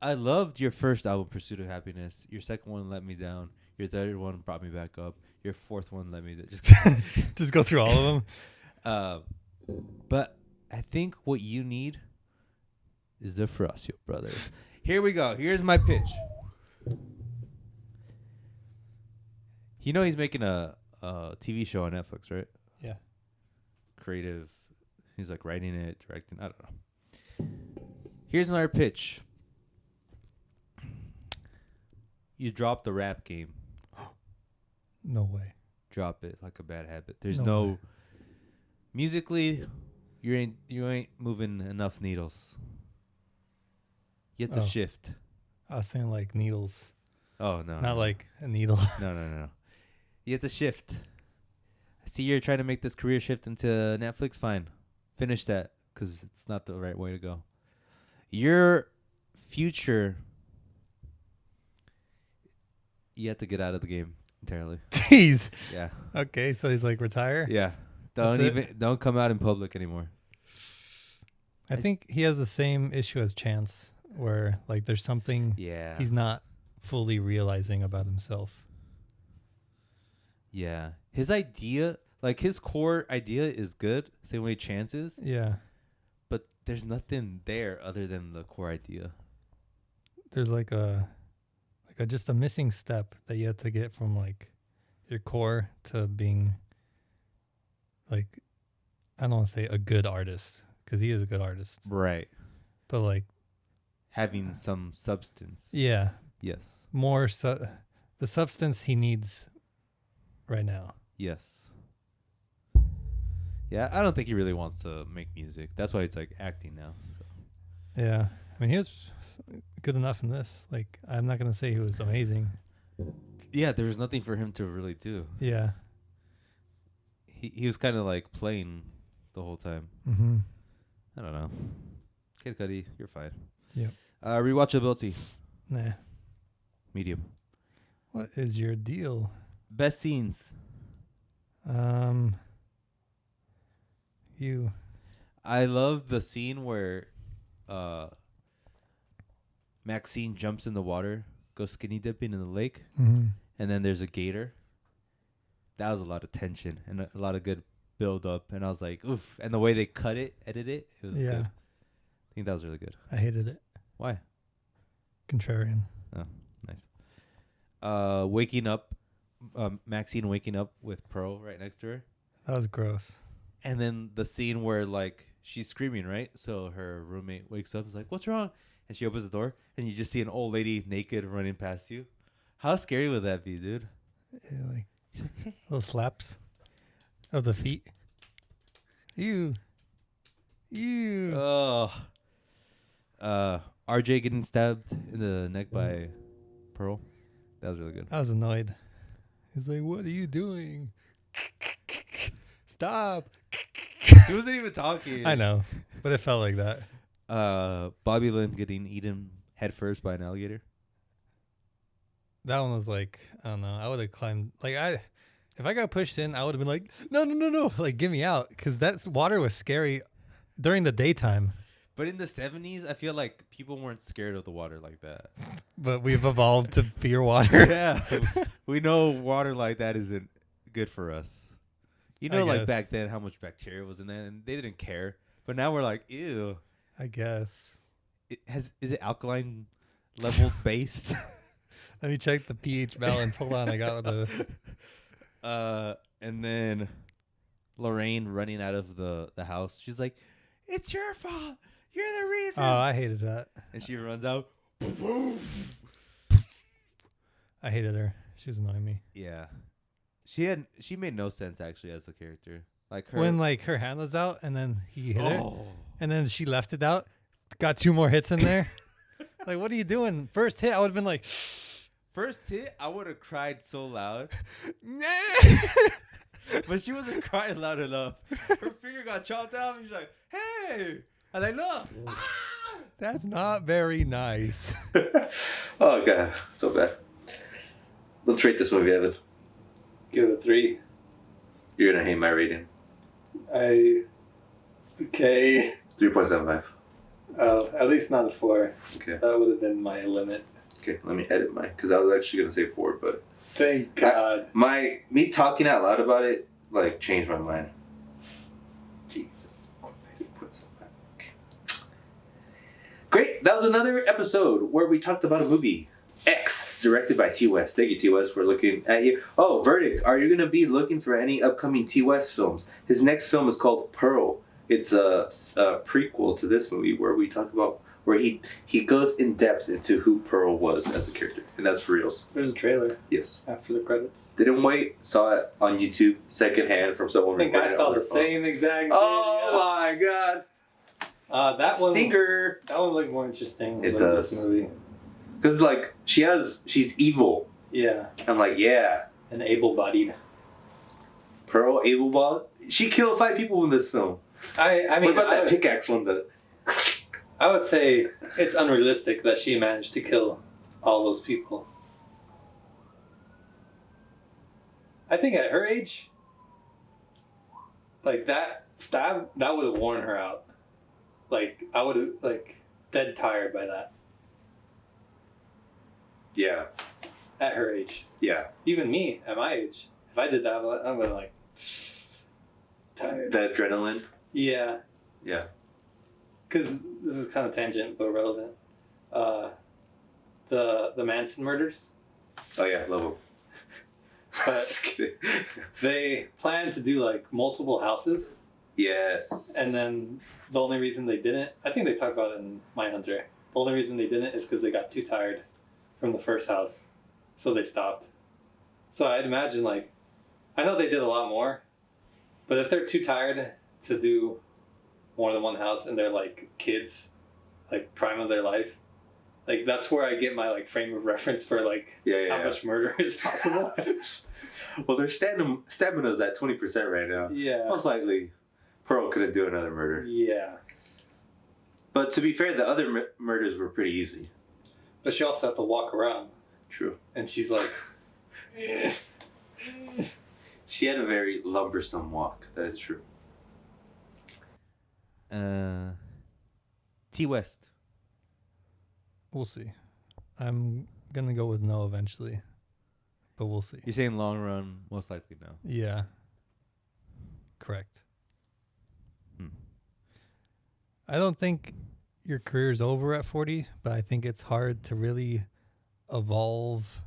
I loved your first album, Pursuit of Happiness. Your second one let me down. Your third one brought me back up. Your fourth one let me Just go through all of them. But I think what you need is the Frosio Brothers. Here we go. Here's my pitch. You know he's making a TV show on Netflix, right? Yeah. Creative. He's like writing it, directing. I don't know. Here's my pitch. You drop the rap game. No way. Drop it like a bad habit. There's No no way. musically. You ain't moving enough needles. You have to shift. I was thinking like needles. Oh no. Not like a needle. No. You have to shift. I see you're trying to make this career shift into Netflix. Fine. Finish that because it's not the right way to go. Your future, you have to get out of the game entirely. Jeez. Yeah. Okay, so he's like retire. Yeah. Don't come out in public anymore. I think he has the same issue as Chance, where like there's something he's not fully realizing about himself. Yeah. His idea, like his core idea is good, same way Chance is. Yeah. But there's nothing there other than the core idea. There's like just a missing step that you have to get from like your core to being like, I don't want to say a good artist because he is a good artist. Right. But like having some substance. Yeah. Yes. More the substance he needs right now. Yes. Yeah, I don't think he really wants to make music. That's why he's like acting now. So. Yeah. I mean, he was good enough in this. Like, I'm not going to say he was amazing. Yeah, there was nothing for him to really do. Yeah. He was kind of like playing the whole time. Mm-hmm. I don't know. Kid Cudi, you're fine. Yep. Rewatchability. Nah. Medium. What is your deal? Best scenes. You. I love the scene where Maxine jumps in the water, goes skinny dipping in the lake, and then there's a gator. That was a lot of tension and a lot of good build up, and I was like, oof. And the way they edit it, it was good. I think that was really good. I hated it. Why? Contrarian. Oh, nice. Waking up, Maxine waking up with Pearl right next to her. That was gross. And then the scene where, like, she's screaming, right? So her roommate wakes up and is like, what's wrong? And she opens the door, and you just see an old lady naked running past you. How scary would that be, dude? Yeah, like little slaps of the feet. Ew. Ew. Oh. RJ getting stabbed in the neck by Pearl. That was really good. I was annoyed. He's like, what are you doing? Stop. He wasn't even talking. I know, but it felt like that. Bobby Lim getting eaten headfirst by an alligator. That one was like, I don't know. I would have climbed. Like, if I got pushed in, I would have been like, no. Like, get me out. Because that water was scary during the daytime. But in the 70s, I feel like people weren't scared of the water like that. But we've evolved to fear water. Yeah. We know water like that isn't good for us. You know, like back then, how much bacteria was in there, and they didn't care. But now we're like, ew. I guess. Is it alkaline level based? Let me check the pH balance. Hold on, I got the. And then Lorraine running out of the house. She's like, "It's your fault. You're the reason." Oh, I hated that. And she runs out. I hated her. She was annoying me. Yeah, she made no sense actually as a character. Like her When like her hand was out and then he hit her, and then she left it out, got 2 more hits in there. Like, what are you doing? First hit, I would have been like, first hit, I would have cried so loud. But she wasn't crying loud enough. Her finger got chopped off, and she's like, "Hey!" I'm like, "Look, that's not very nice." Oh god, so bad. Let's rate this movie, Evan. Give it a 3. You're gonna hate my rating. Okay. 3.75. Oh, at least not a 4. Okay. That would have been my limit. Okay, let me edit mine because I was actually gonna say 4, but Thank God. me talking out loud about it like changed my mind. Jesus Christ. Okay. Great. That was another episode where we talked about a movie, X, directed by T. West. Thank you, T. West. We're looking at you. Oh, verdict. Are you going to be looking for any upcoming T. West films? His next film is called Pearl. It's a prequel to this movie where we talk about where he goes in depth into who Pearl was as a character, and that's for reals. There's a trailer Yes. after the credits. Didn't wait. Saw it on YouTube secondhand from someone. I think I recording it saw on the their phone. same exact video. Oh my god! That one. Stinker. That one looked more interesting It than does. this movie. Because like she's evil. Yeah, I'm like, yeah. and able-bodied. Pearl able-bodied. She killed 5 people in this film. I mean, what about that pickaxe one? I would say it's unrealistic that she managed to kill all those people. I think at her age, like that stab, that would have worn her out. Like I would have dead tired by that Yeah. at her age. Yeah. Even me at my age, if I did that, I'm gonna like tired. The adrenaline. Yeah. Yeah. Because this is kind of tangent but relevant. The Manson murders. Oh yeah, love them. But Just kidding. they planned to do like multiple houses, Yes. and then the only reason they didn't, I think they talked about it in Mindhunter. The only reason they didn't is because they got too tired from the first house, so they stopped. So I'd imagine like, I know they did a lot more, but if they're too tired to do more than one house and they're like kids, like prime of their life, like that's where I get my like frame of reference for like how much murder is possible. Well, their stamina's at 20% right now. Yeah. Most likely, Pearl couldn't do another murder. Yeah. But to be fair, the other murders were pretty easy. But she also had to walk around, True. and she's like, She had a very lumbersome walk. That is true. T. West. We'll see. I'm gonna go with no eventually, but we'll see. You're saying long run, most likely no. Yeah. Correct. I don't think your career's over at 40, but I think it's hard to really evolve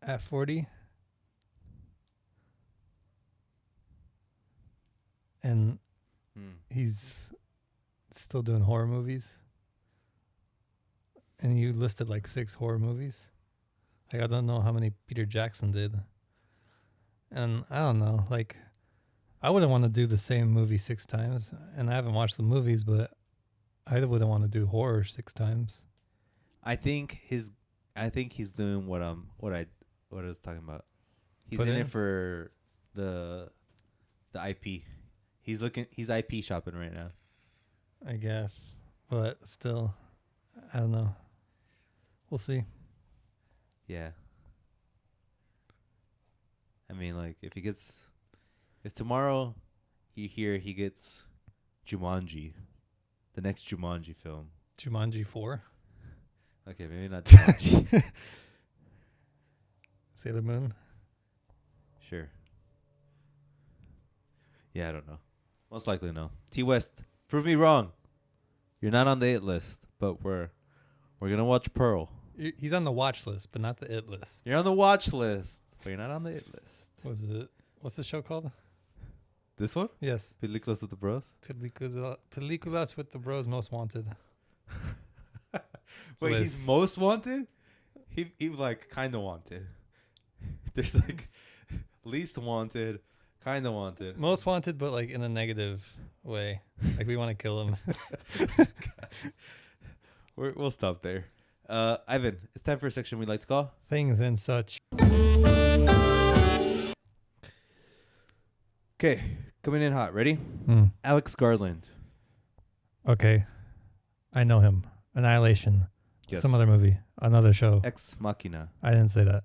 at 40. And he's still doing horror movies. And you listed like 6 horror movies. Like, I don't know how many Peter Jackson did. And I don't know, like, I wouldn't want to do the same movie 6 times. And I haven't watched the movies, but I wouldn't want to do horror 6 times. I think he's doing what I was talking about. He's Put in in? it for the IP. He's IP shopping right now. I guess. But still, I don't know. We'll see. Yeah. I mean, like, if tomorrow you hear he gets Jumanji, the next Jumanji film. Jumanji 4. Okay, maybe not Jumanji. Sailor Moon. Sure. Yeah, I don't know. Most likely no. T West, prove me wrong. You're not on the it list, but we're gonna watch Pearl. He's on the watch list, but not the it list. You're on the watch list, but you're not on the it list. What's the show called? This one? Yes. Peliculas with the Bros? Peliculas with the Bros Most Wanted. Wait, List. he's most wanted? He like kind of wanted. There's like least wanted, kind of wanted. Most Wanted, but like in a negative way. Like, we want to kill him. We'll stop there. Ivan, it's time for a section we like to call Things and such. Okay, coming in hot. Ready? Alex Garland. Okay. I know him. Annihilation. Yes. Some other movie. Another show. Ex Machina. I didn't say that.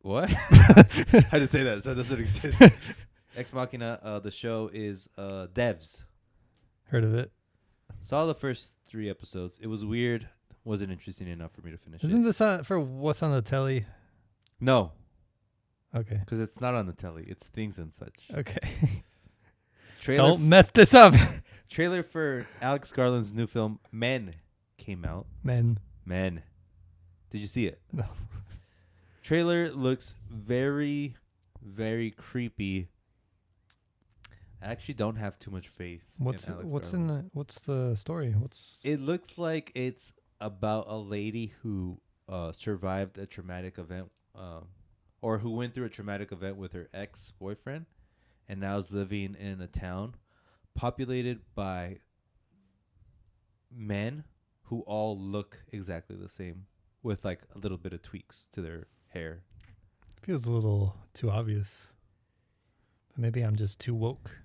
What? I didn't say that, so it doesn't exist. Ex Machina, the show is Devs. Heard of it? Saw the first 3 episodes. It was weird. Wasn't interesting enough for me to finish Isn't it. this for What's on the Telly? No, Okay. because it's not on the telly. It's Things and Such. Okay. Trailer Don't mess this up. Trailer for Alex Garland's new film Men came out. Men. Men. Did you see it? No. Trailer looks very, very creepy. I actually don't have too much faith. What's in Alex what's Garland. in the what's the story? What's It looks like it's about a lady who survived a traumatic event, or who went through a traumatic event with her ex-boyfriend, and now is living in a town populated by men who all look exactly the same, with like a little bit of tweaks to their hair. feels a little too obvious. But maybe I'm just too woke.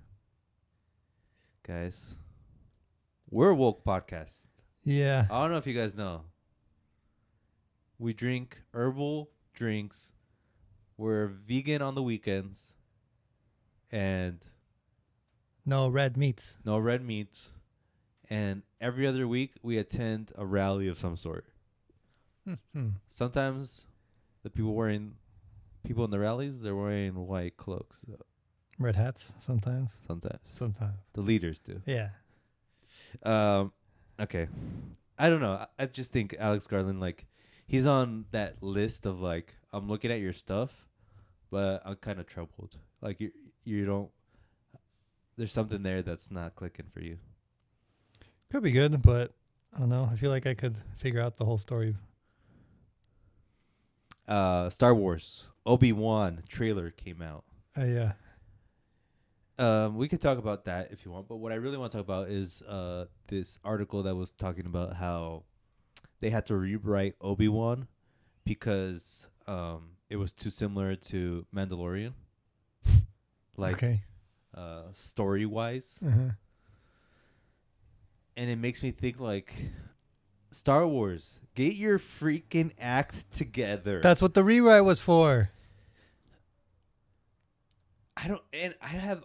Guys, we're a woke podcast. Yeah. I don't know if you guys know. We drink herbal drinks. We're vegan on the weekends. And No red meats. no red meats. And every other week, we attend a rally of some sort. Sometimes the people in the rallies, they're wearing white cloaks. Red hats sometimes. Sometimes. The leaders do. Yeah. Okay. I don't know. I just think Alex Garland, like, he's on that list of, like, I'm looking at your stuff, but I'm kind of troubled. Like, you don't, there's something there that's not clicking for you. Could be good, but I don't know. I feel like I could figure out the whole story. Star Wars Obi-Wan trailer came out. Yeah. We could talk about that if you want, but what I really want to talk about is this article that was talking about how they had to rewrite Obi-Wan because it was too similar to Mandalorian, like Okay. story-wise. Uh-huh. And it makes me think, like, Star Wars, get your freaking act together. That's what the rewrite was for.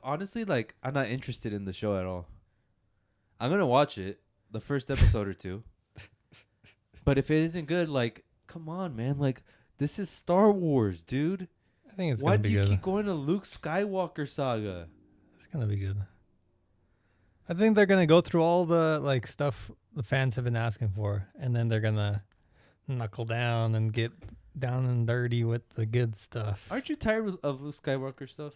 Honestly, like, I'm not interested in the show at all. I'm gonna watch it, the first episode or 2. But if it isn't good, like, come on, man. Like, this is Star Wars, dude. I think it's Why gonna do be you good. keep going to Luke Skywalker saga? It's gonna be good. I think they're gonna go through all the like stuff the fans have been asking for, and then they're gonna knuckle down and get down and dirty with the good stuff. Aren't you tired of Luke Skywalker stuff?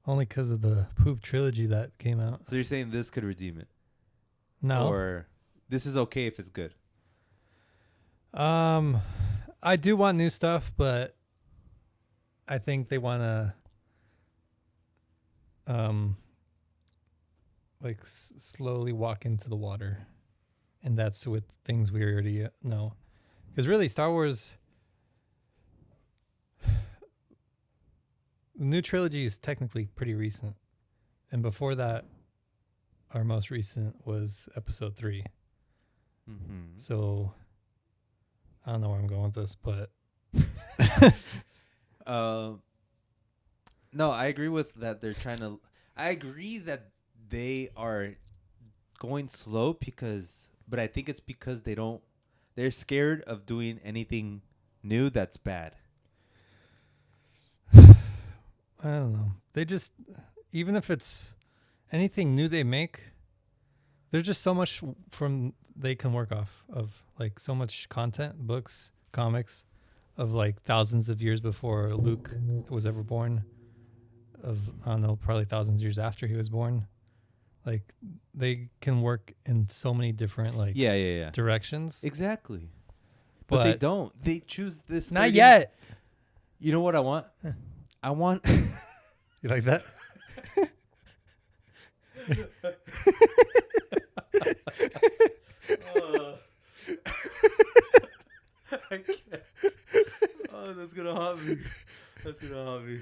Only because of the poop trilogy that came out. So you're saying this could redeem it? No. Or this is okay if it's good? I do want new stuff, but I think they want to like slowly walk into the water, and that's with things we already know. Because really, Star Wars, the new trilogy is technically pretty recent, and before that, our most recent was Episode 3. Mm-hmm. So I don't know where I'm going with this, but no, I agree with that. They're trying to. I agree that they are going slow but I think it's because they're scared of doing anything new that's bad. I don't know. They just, even if it's anything new they make, there's just so much they can work off of, like so much content, books, comics, of like thousands of years before Luke was ever born, of I don't know, probably thousands of years after he was born. Like they can work in so many different like Yeah. directions. Exactly. But they don't. They choose this. Not yet. You know what I want? I want. You like that? I can't. Oh, that's gonna haunt me. That's gonna haunt me.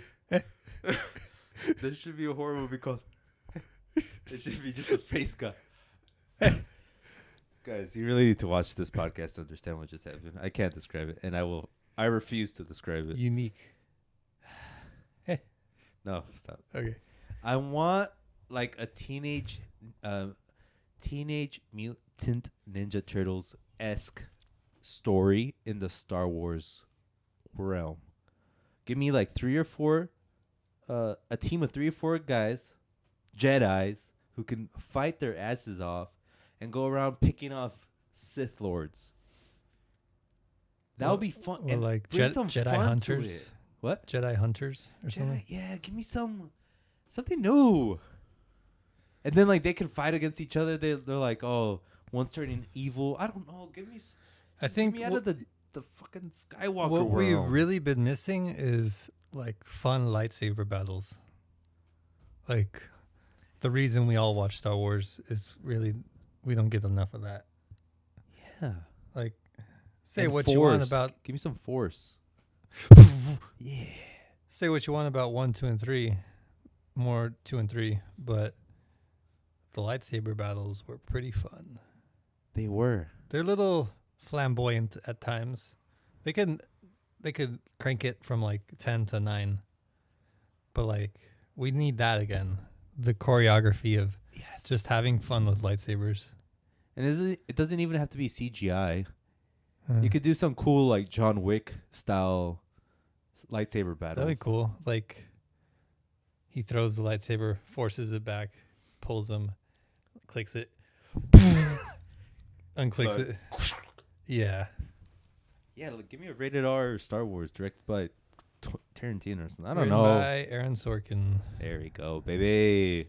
There should be a horror movie called. It should be just a face cut. Guys, you really need to watch this podcast to understand what just happened. I can't describe it, and I refuse to describe it. Unique. No, stop. Okay. I want like a teenage mutant Ninja Turtles-esque story in the Star Wars realm. Give me like a team of 3 or 4 guys, Jedis, who can fight their asses off and go around picking off Sith Lords. That would be fun. Or and like bring some Jedi fun to Hunters. it. What? Jedi Hunters or something. Yeah, give me something new. And then like they can fight against each other. They're like, oh, one's turning evil. I don't know. I think get me out of the fucking Skywalker what world. we've really been missing is like fun lightsaber battles. Like the reason we all watch Star Wars is really we don't get enough of that. Yeah. Like say And what force. you want about Give me some force. Yeah. say what you want about 1, 2, and 3. More 2 and 3, but the lightsaber battles were pretty fun. They were. They're a little flamboyant at times. They could crank it from like 10 to 9. But like we need that again. The choreography of just having fun with lightsabers. And it doesn't even have to be CGI. You could do some cool like John Wick style lightsaber battles. That'd be cool. Like he throws the lightsaber, forces it back, pulls him, clicks it, unclicks it. Yeah. Yeah, look, give me a rated R Star Wars directed by Tarantino or something. I don't Written know. by Aaron Sorkin. There we go, baby.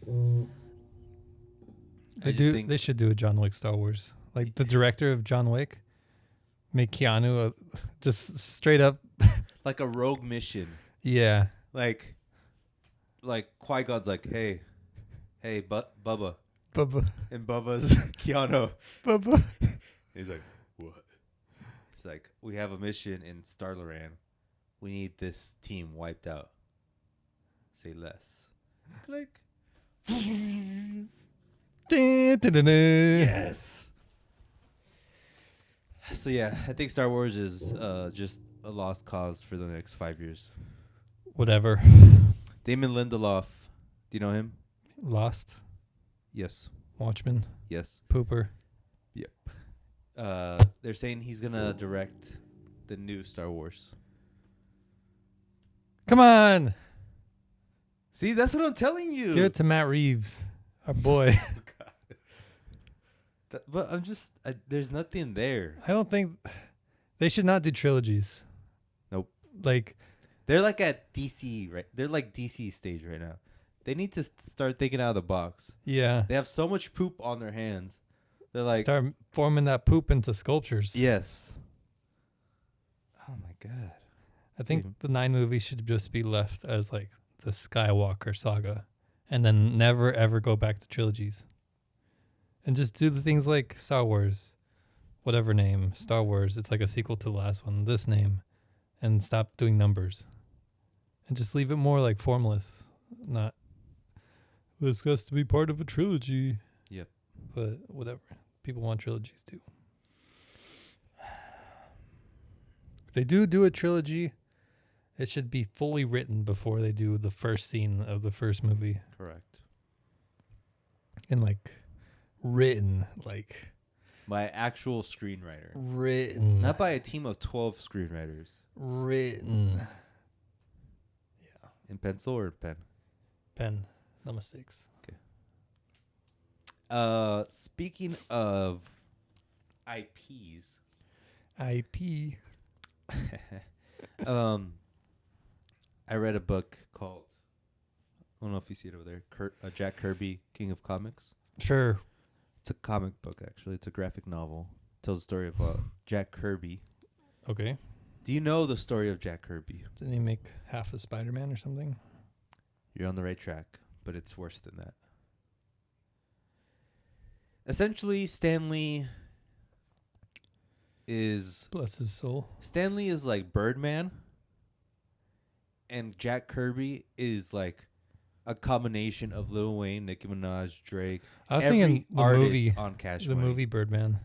They should do a John Wick Star Wars. Like the director of John Wick, make Keanu just straight up. Like a rogue mission. Yeah. Like Qui-Gon's like, hey, Bubba. Bubba. And Bubba's Keanu. Bubba. He's like, what? He's like, we have a mission in Starlaran. We need this team wiped out. Say less. Click. Yes. So yeah, I think Star Wars is just a lost cause for the next 5 years. Whatever. Damon Lindelof. Do you know him? Lost. Yes. Watchmen. Yes. Pooper. They're saying he's gonna direct the new Star Wars. Come on. See, that's what I'm telling you. Give it to Matt Reeves, our boy. But there's nothing there. I don't think they should not do trilogies. Nope. Like, They're like at DC, right? They're like DC stage right now. They need to start thinking out of the box. yeah, They have so much poop on their hands. They're like, start forming that poop into sculptures. yes. Oh my god. I think the 9 movies should just be left as like the Skywalker saga, and then never ever go back to trilogies. And just do the things like Star Wars, whatever name, Star Wars. It's like a sequel to the last one. This name, and stop doing numbers, and just leave it more like formless. Not this has to be part of a trilogy. Yep. But whatever, people want trilogies too. If they do a trilogy, it should be fully written before they do the first scene of the first movie. Correct. And like written, like By actual screenwriter. written, Not by a team of 12 screenwriters. written. Yeah, In pencil or pen? pen, no mistakes. Speaking of IPs, IP. I read a book called, I don't know if you see it over there, Jack Kirby, King of Comics. Sure. It's a comic book, actually. It's a graphic novel. Tells the story of Jack Kirby. Okay. Do you know the story of Jack Kirby? Didn't he make half a Spider-Man or something? You're on the right track, but it's worse than that. Essentially, Stan Lee is like Birdman, and Jack Kirby is like a combination of Lil Wayne, Nicki Minaj, Drake. I was every thinking the artist movie, on Cash the Money. movie Birdman.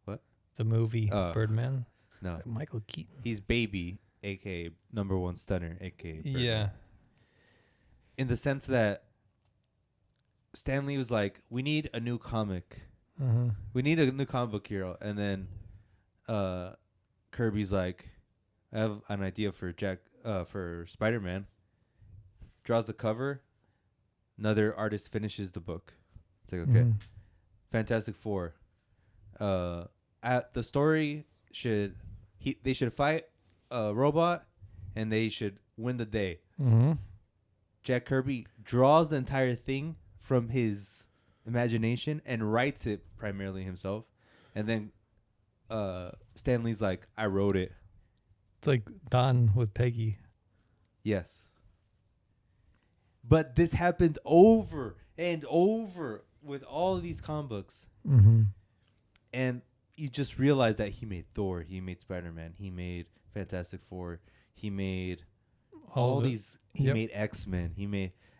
What? The movie Birdman. No, Michael Keaton. he's Baby, aka #1 Stunner, aka Birdman. Yeah. In the sense that Stan Lee was like, we need a new comic. Uh-huh. We need a new comic book hero. And then Kirby's like, I have an idea for for Spider-Man. Draws the cover. Another artist finishes the book. It's like, okay. Mhm. Fantastic Four. At the story they should fight a robot and they should win the day. Mhm. Jack Kirby draws the entire thing from his imagination and writes it primarily himself. And then Stan Lee's like, I wrote it. It's like Don with Peggy. Yes. But this happened over and over with all of these comic books. Mm-hmm. And you just realize that he made Thor, he made Spider-Man, he made Fantastic Four, he made all of it. these, he made X-Men,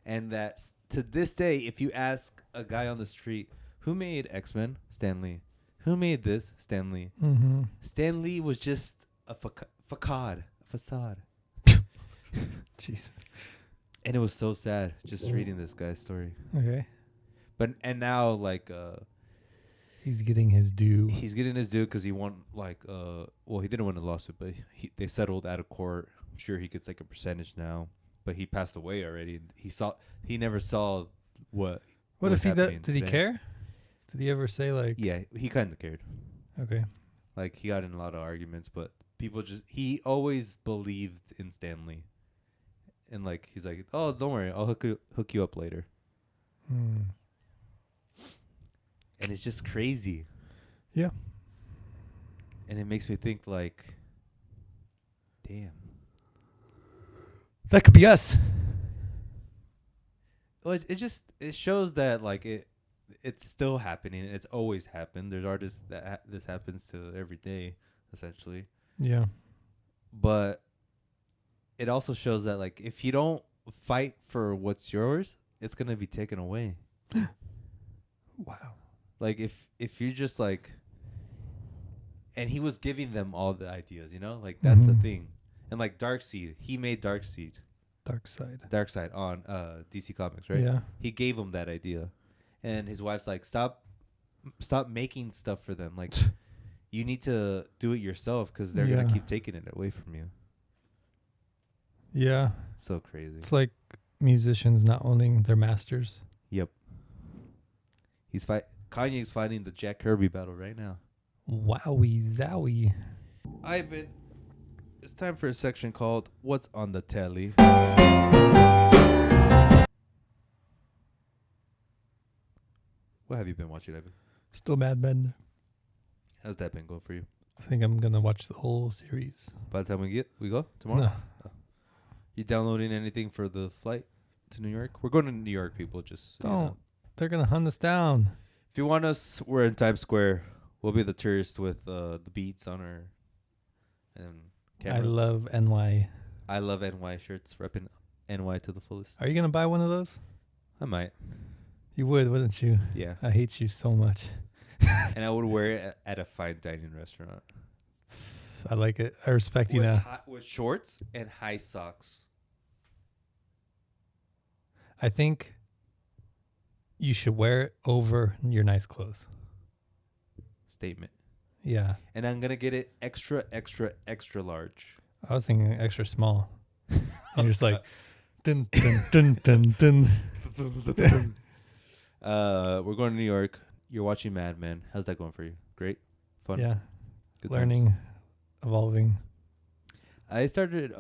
and that to this day, if you ask a guy on the street, who made X-Men? Stan Lee. Who made this? Stan Lee. Mm-hmm. Stan Lee was just a facade. Jeez. And it was so sad just reading this guy's story. Okay. And now like he's getting his due. he's getting his due because he won he didn't win the lawsuit, but they settled out of court. I'm sure he gets like a percentage now, but he passed away already. He never saw what If he happening did he today. care? Did he ever say like? Yeah, he kind of cared. Okay. Like he got in a lot of arguments, but he always believed in Stan Lee. And like he's like, oh, don't worry, I'll hook you up later. Hmm. And it's just crazy. Yeah. And it makes me think like, damn. That could be us. Well, it shows that like it's still happening. It's always happened. There's artists that this happens to every day, essentially. Yeah. But it also shows that like if you don't fight for what's yours, it's gonna be taken away. Wow. Like if you're just like, and he was giving them all the ideas, like that's the thing. And like Darkseid, he made Darkseid on DC Comics, right? Yeah. He gave him that idea, and his wife's like, stop making stuff for them. Like, you need to do it yourself because they're gonna keep taking it away from you. Yeah. It's so crazy. It's like musicians not owning their masters. Yep. Kanye's fighting the Jack Kirby battle right now. Wowie zowie. Ivan, it's time for a section called What's on the Telly. What have you been watching, Ivan? Still Mad Men. How's that been going for you? I think I'm gonna watch the whole series. By the time we go tomorrow? No. You downloading anything for the flight to New York? We're going to New York, people. Just so you know. Don't. They're gonna hunt us down. If you want us, we're in Times Square. We'll be the tourists with the beats on our cameras. I love NY. NY shirts, repping NY to the fullest. Are you gonna buy one of those? I might. You would, wouldn't you? Yeah. I hate you so much. And I would wear it at a fine dining restaurant. I like it. I respect you now. With shorts and high socks. I think you should wear it over your nice clothes. Statement. Yeah. And I'm going to get it extra, extra, extra large. I was thinking extra small. And you're just like, dun, dun, dun, dun, dun. We're going to New York. You're watching Mad Men. How's that going for you? Great? Fun? Yeah. Good Learning, times? evolving. I started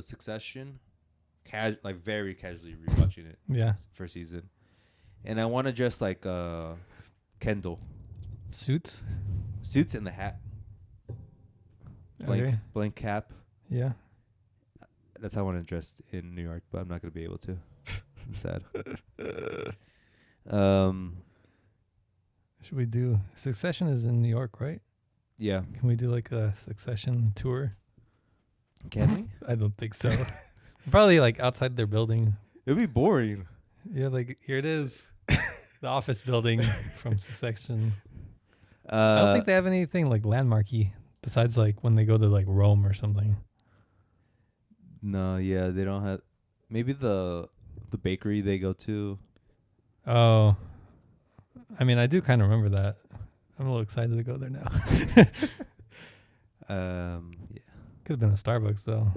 Succession, very casually rewatching it. Yeah. First season. And I want to dress like Kendall. Suits? Suits and the hat. Okay. Blank cap. Yeah. That's how I want to dress in New York, but I'm not going to be able to. I'm sad. Should we do Succession is in New York, right? Yeah. Can we do like a Succession tour? Can we? I don't think so. Probably like outside their building. It'd be boring. Yeah, like here it is. The office building from Succession. I don't think they have anything like landmarky besides like when they go to like Rome or something. No, yeah, they don't have. Maybe the bakery they go to. Oh, I mean, I do kind of remember that. I'm a little excited to go there now. Yeah. Could have been a Starbucks though.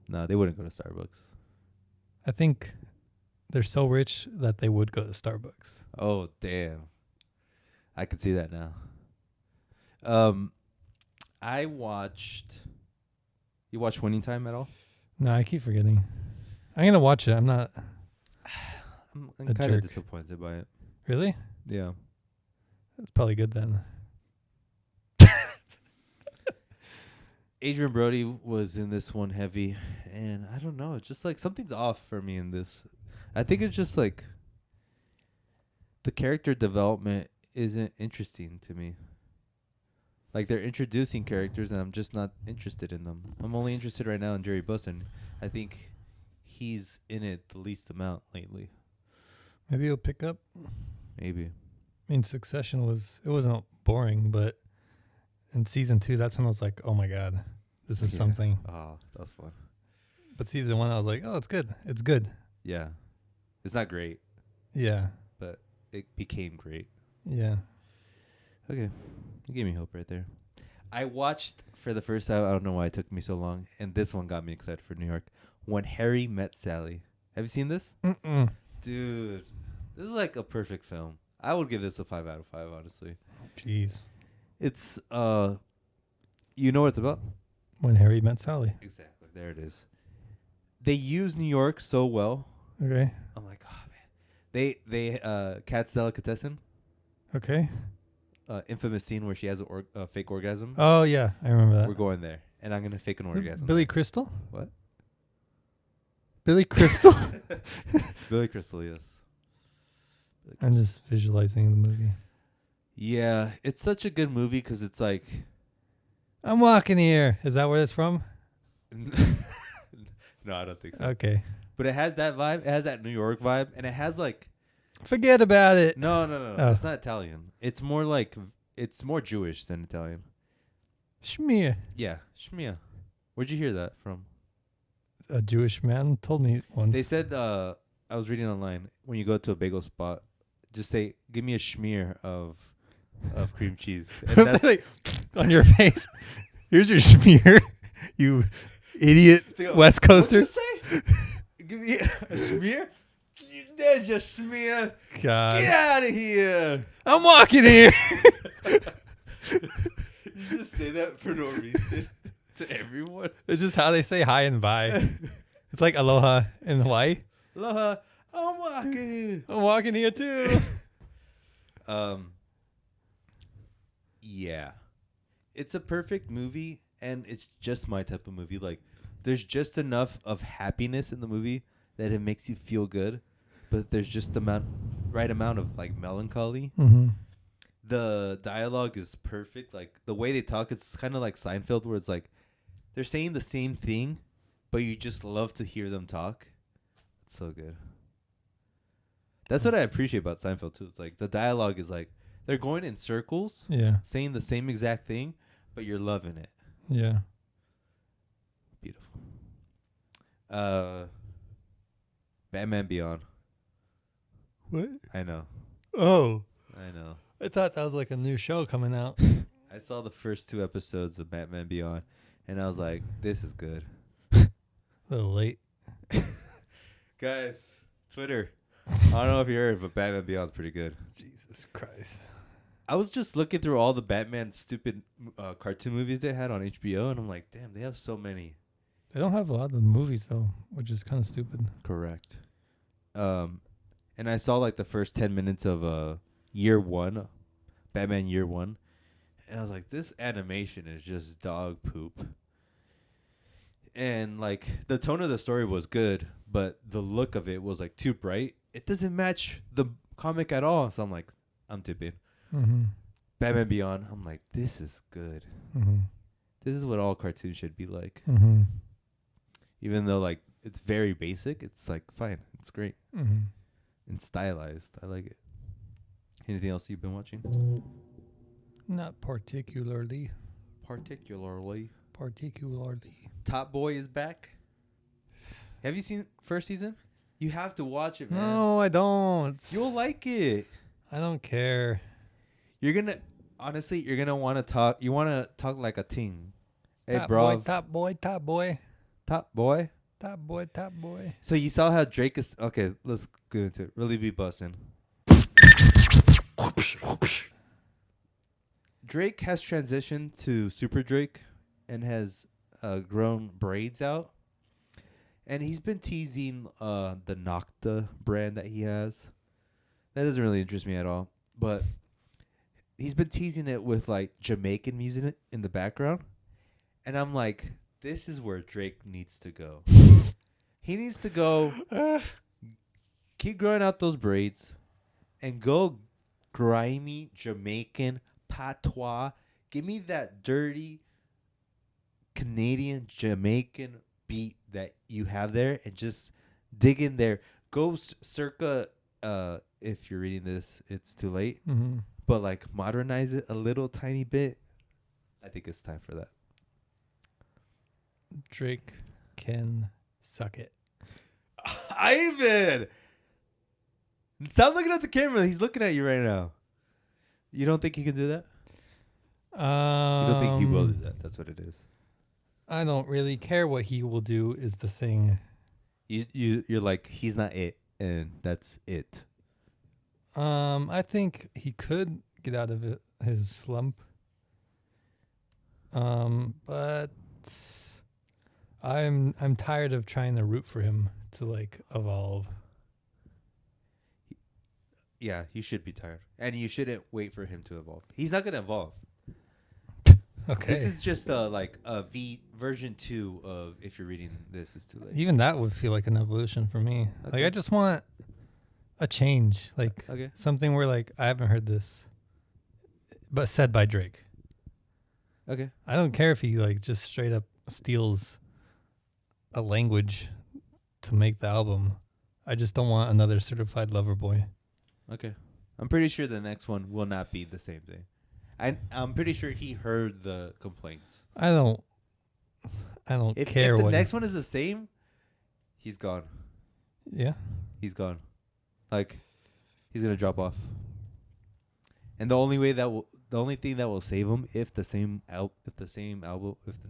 No, they wouldn't go to Starbucks. I think they're so rich that they would go to Starbucks. Oh, damn. I can see that now. I watched. You watch Winning Time at all? No, I keep forgetting. I'm gonna watch it. I'm not I'm A kind of jerk. disappointed by it. really. Yeah. It's probably good then. Adrian Brody was in this one heavy, and I don't know. It's just like something's off for me in this. I think it's just like the character development isn't interesting to me. Like they're introducing characters, and I'm just not interested in them. I'm only interested right now in Jerry Buss, and I think he's in it the least amount lately. Maybe it'll pick up. Maybe. I mean, Succession wasn't boring, but in season 2, that's when I was like, oh my god, this is Yeah. something. Oh, that's fun. But season 1, I was like, oh, it's good. It's good. Yeah. It's not great, Yeah. but it became great. Yeah. Okay. You gave me hope right there. I watched for the first time, I don't know why it took me so long, and this one got me excited for New York. When Harry Met Sally. Have you seen this? Mm-mm. Dude, this is like a perfect film. I would give this a 5 out of 5, honestly. Jeez. It's, you know what it's about? When Harry Met Sally. Exactly. There it is. They use New York so well. Okay. I'm like, oh, man. They Cat's Delicatessen. Okay. Infamous scene where she has a fake orgasm. Oh, yeah. I remember that. We're going there. And I'm going to fake an orgasm. Billy Crystal? What? Billy Crystal? Billy Crystal, yes. Billy I'm Crystal. just visualizing the movie. Yeah, it's such a good movie because it's like... I'm walking here. Is that where it's from? No, I don't think so. Okay. But it has that vibe. It has that New York vibe. And it has like... Forget about it. No. Oh. It's not Italian. It's more like... It's more Jewish than Italian. Schmear. Yeah, Shmia. Where'd you hear that from? A Jewish man told me once. They said, I was reading online, when you go to a bagel spot, just say, give me a schmear of cream cheese. And that's like, on your face. Here's your schmear, you idiot West Coaster. What'd you say? Give me a schmear? There's your smear. God. Get out of here. I'm walking here. You just say that for no reason to everyone. It's just how they say hi and bye. It's like aloha in Hawaii. Aloha. I'm walking. I'm walking here too. Yeah. It's a perfect movie, and it's just my type of movie. Like, there's just enough of happiness in the movie that it makes you feel good, but there's just the right amount of like melancholy. Mm-hmm. The dialogue is perfect. Like the way they talk, it's kind of like Seinfeld, where it's like they're saying the same thing, but you just love to hear them talk. It's so good. That's what I appreciate about Seinfeld too. It's like the dialogue is like they're going in circles, Yeah. saying the same exact thing, but you're loving it. Yeah. Beautiful. Batman Beyond. What? I know. Oh. I know. I thought that was like a new show coming out. I saw the first 2 episodes of Batman Beyond, and I was like, this is good. A little late. Guys, Twitter. I don't know if you heard, but Batman Beyond's pretty good. Jesus Christ. I was just looking through all the Batman stupid cartoon movies they had on HBO, and I'm like, damn, they have so many. They don't have a lot of movies though, which is kind of stupid. Correct. And I saw like the first 10 minutes of Year One, Batman Year One, and I was like, this animation is just dog poop. And like the tone of the story was good, but the look of it was like too bright. It doesn't match the comic at all. So I'm like, I'm tipping. Mm-hmm. Batman Beyond. I'm like, this is good. Mm-hmm. This is what all cartoons should be like. Mm-hmm. Even though like it's very basic, it's like fine. It's great Mm-hmm. and stylized. I like it. Anything else you've been watching? Not particularly. Particularly. Top Boy is back. Have you seen first season? You have to watch it, man. No, I don't. You'll like it. I don't care. You're gonna want to talk. You want to talk like a team. Hey, Top bro. boy, top boy, top boy, Top boy. top boy, top boy. So you saw how Drake is. Okay, let's go into it. Really be bussin'. Drake has transitioned to Super Drake and has grown braids out. And he's been teasing the Nocta brand that he has. That doesn't really interest me at all. But he's been teasing it with like Jamaican music in the background. And I'm like, this is where Drake needs to go. He needs to go keep growing out those braids and go grimy Jamaican patois. Give me that dirty Canadian Jamaican beat that you have there and just dig in there. Go circa if you're reading this, it's too late. Mm-hmm. But like modernize it a little tiny bit. I think it's time for that. Drake can suck it. Ivan! Stop looking at the camera. He's looking at you right now. You don't think he can do that? You don't think he will do that? That's what it is. I don't really care what he will do is the thing. You're like, he's not it, and that's it. I think he could get out of his slump. But I'm tired of trying to root for him to like evolve. Yeah, he should be tired. And you shouldn't wait for him to evolve. He's not going to evolve. Okay. This is just like a version 2 of if you're reading this is too late. Even that would feel like an evolution for me. Okay. Like I just want a change, like Okay. something where like I haven't heard this, but said by Drake. Okay. I don't care if he like just straight up steals a language to make the album. I just don't want another Certified Lover Boy. Okay. I'm pretty sure the next one will not be the same thing. I'm pretty sure he heard the complaints. I don't care if the what next one is the same, he's gone. Yeah. He's gone. Like, he's gonna drop off. And the only thing that will save him if the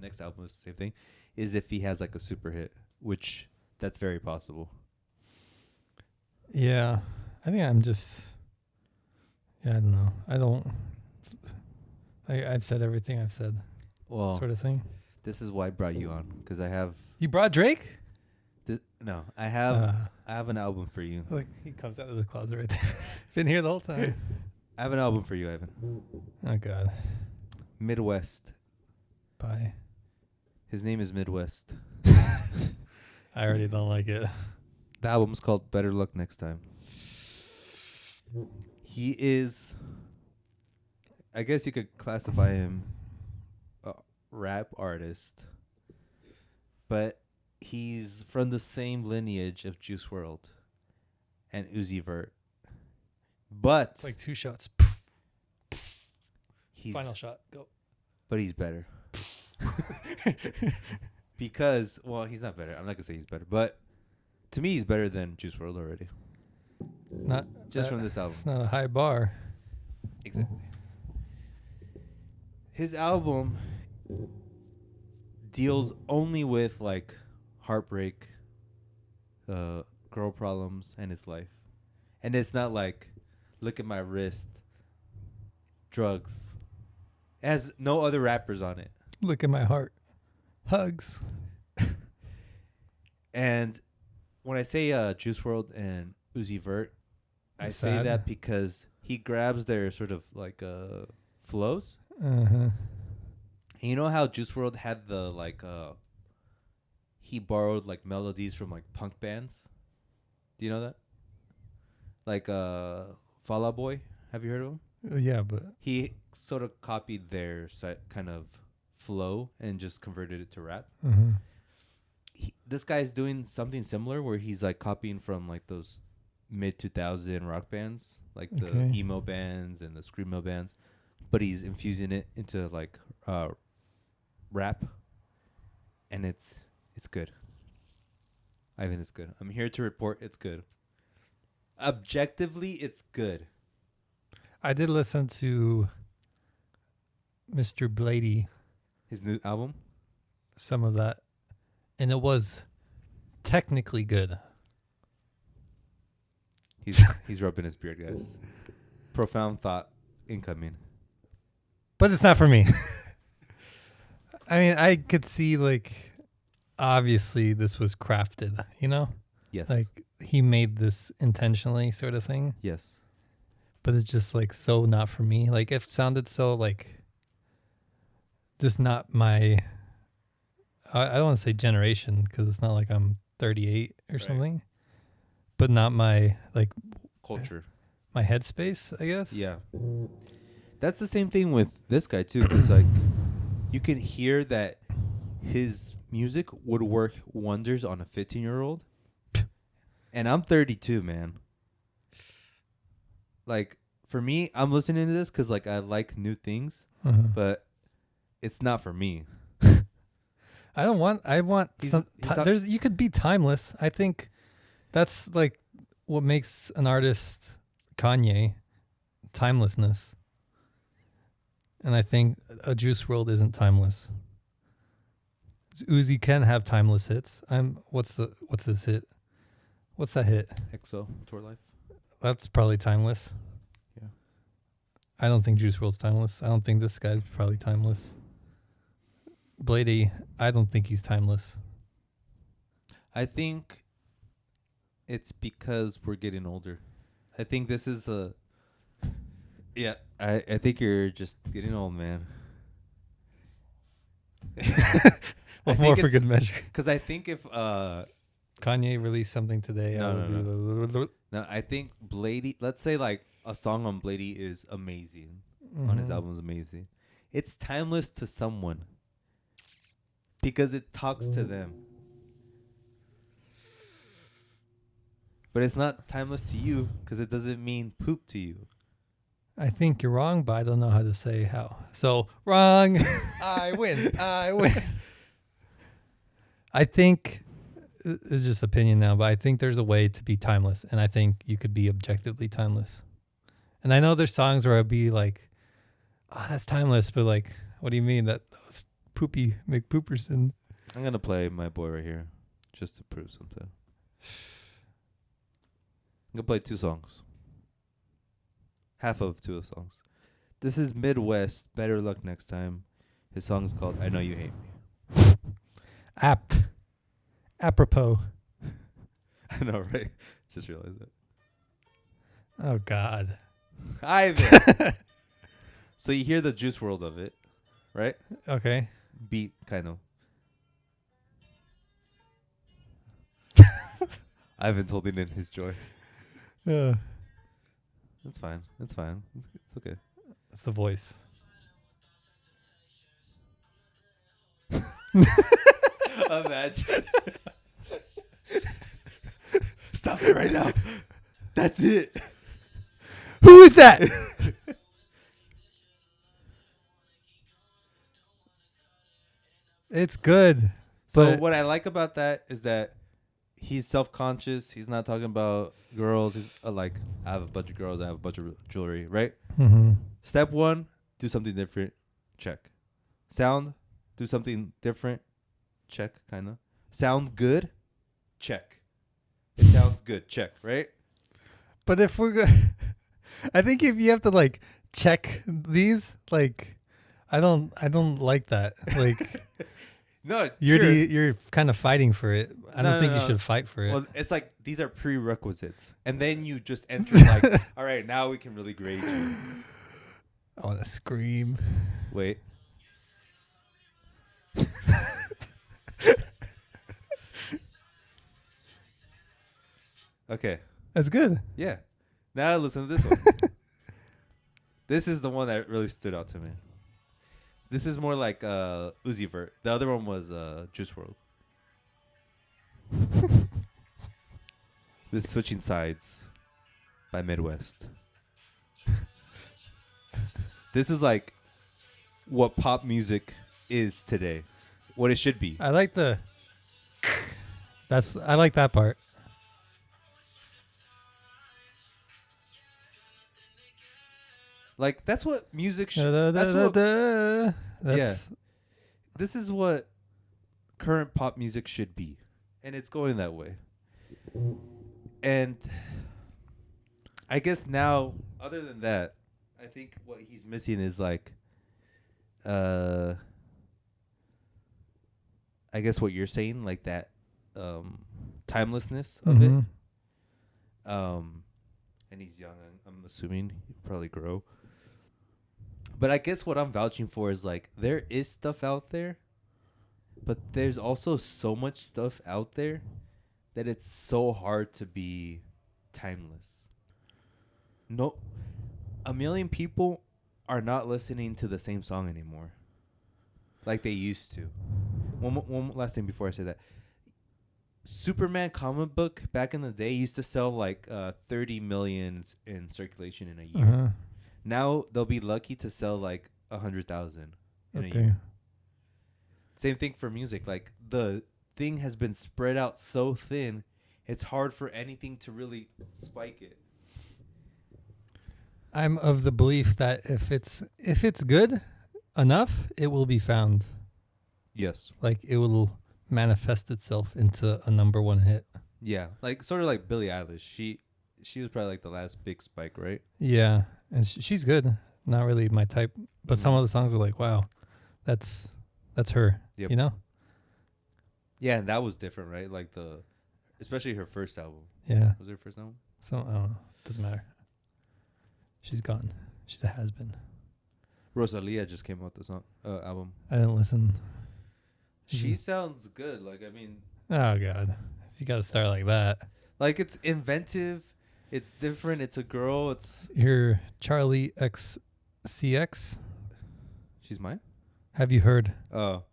next album is the same thing, is if he has like a super hit, which that's very possible. Yeah, I think I'm just. Yeah, I don't know. I've said everything I've said, Well, sort of thing. this is why I brought you on, because I have You brought Drake? I have an album for you. Like he comes out of the closet right there. Been here the whole time. I have an album for you, Ivan. Oh God. Midwest. Bye. His name is Midwest. I already don't like it. The album's called Better Luck Next Time. He is, I guess you could classify him a rap artist, but he's from the same lineage of Juice WRLD and Uzi Vert. But It's like 2 shots. he's Final shot. Go. but he's better. Because, well, he's not better. I'm not gonna say he's better, but to me, he's better than Juice WRLD already. Not Just from this album. It's not a high bar. Exactly. His album deals only with like heartbreak, girl problems, and his life, and it's not like, look at my wrist, drugs. It has no other rappers on it. Look at my heart. Hugs. And when I say Juice WRLD and Uzi Vert, I say Sad. that because he grabs their sort of like flows. Uh-huh. And you know how Juice WRLD had the like he borrowed like melodies from like punk bands? Do you know that? Like Fall Out Boy, have you heard of him? Yeah, but He sort of copied their kind of flow and just converted it to rap. uh-huh. This guy's doing something similar where he's like copying from like those mid 2000 rock bands, like the Okay. emo bands and the screamo bands, but he's infusing it into like rap, and it's good. I think it's good. I'm here to report it's good. Objectively, it's good. I did listen to Mr. Blady, His new album. some of that, and it was technically good. He's rubbing his beard, guys. Profound thought incoming. But it's not for me. I mean, I could see, like, obviously this was crafted, you know? Yes. Like, he made this intentionally, sort of thing. Yes. But it's just, like, so not for me. Like, it sounded so, like, just not my... I don't want to say generation, because it's not like I'm 38 or Right. something. But not my, like, Culture. my headspace, I guess. Yeah. That's the same thing with this guy too, because like you can hear that his music would work wonders on a 15-year-old. And I'm 32, man. Like for me, I'm listening to this because like I like new things, Uh-huh. but it's not for me. I want He's- some. he's not- There's you could be timeless. I think that's like what makes an artist Kanye, timelessness. And I think a Juice WRLD isn't timeless. Uzi can have timeless hits. What's his hit? What's that hit? EXO Tour Life. That's probably timeless. Yeah. I don't think Juice WRLD's timeless. I don't think this guy's probably timeless. Blady, I don't think he's timeless. I think it's because we're getting older. I think this is a... Yeah, I think you're just getting old, man. Well, more for good measure. Because I think if... Kanye released something today. No, I would no, No, I think Blady... Let's say like a song on Blady is amazing. On his album is amazing. It's timeless to someone. Because it talks to them. But it's not timeless to you because it doesn't mean poop to you. I think you're wrong, but I don't know how to say how. So, wrong. I win. I win. I think it's just opinion now, but I think there's a way to be timeless, and I think you could be objectively timeless. And I know there's songs where I'd be like, "Oh, that's timeless," but like, what do you mean that was poopy McPooperson? I'm going to play my boy right here just to prove something. gonna play 2 songs. Half of 2 songs. This is Midwest. Better Luck Next Time. His song is called I Know You Hate Me. Apt. Apropos. I know, right? Just realized that. Oh, God. Ivan. So you hear the Juice World of it, right? Okay. Beat, kind of. Ivan's holding in his joy. Yeah. It's fine. It's fine. It's okay. That's the voice. Imagine. Stop it right now. That's it. Who is that? It's good. So But what I like about that is that he's self-conscious. He's not talking about girls. He's like, I have a bunch of girls. I have a bunch of jewelry, right? mm-hmm. Step 1, do something different. Check. Sound, do something different. Check, kind of. Sound good. Check. It sounds good. Check, right? But if we're I think if you have to like check these, like I don't like that. Like No, you're kind of fighting for it. I don't think you should fight for it. Well, it's like these are prerequisites, and then you just enter like, all right, now we can really grade you. I want to scream. Wait. Okay. That's good. Yeah. Now listen to this one. This is the one that really stood out to me. This is more like Uzi Vert. The other one was Juice WRLD. This is Switching Sides by Midwest. This is like what pop music is today. What it should be. I like the I like that part. Like that's what music should. That's This is what current pop music should be, and it's going that way. And I guess now, other than that, I think what he's missing is like, I guess what you're saying, like that, timelessness of it. And he's young. I'm assuming he'll probably grow. But I guess what I'm vouching for is like there is stuff out there, but there's also so much stuff out there that it's so hard to be timeless. No, a million people are not listening to the same song anymore like they used to. One last thing before I say that. Superman comic book back in the day used to sell like 30 million in circulation in a year. Now they'll be lucky to sell like 100,000 in a year. Same thing for music. Like the thing has been spread out so thin, it's hard for anything to really spike it. I'm of the belief that if it's good enough, it will be found. Yes. Like it will manifest itself into a number one hit. Yeah, like sort of like Billie Eilish. She was probably like the last big spike, right? Yeah, and she's good. Not really my type, but some of the songs are like, wow, that's her. Yep. You know? Yeah, and that was different, right? Like especially her first album. Yeah. Was it her first album? So I don't know. Doesn't matter. She's gone. She's a has-been. Rosalia just came out this album. I didn't listen. She sounds good. Like, I mean... Oh, God. If you got to start like that. Like, it's inventive. It's different. It's a girl. It's... You're Charlie XCX. She's mine? Have you heard? Oh.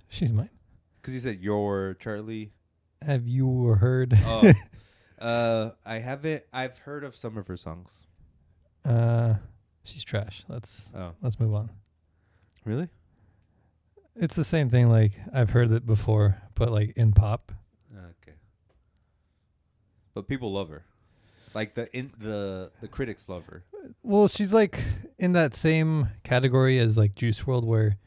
She's mine. Because you said you're Charlie. Have you heard? Oh. I haven't. I've heard of some of her songs. She's trash. Let's move on. Really? It's the same thing. Like I've heard it before, but like in pop. Okay. But people love her. Like the critics love her. Well, she's like in that same category as like Juice WRLD, where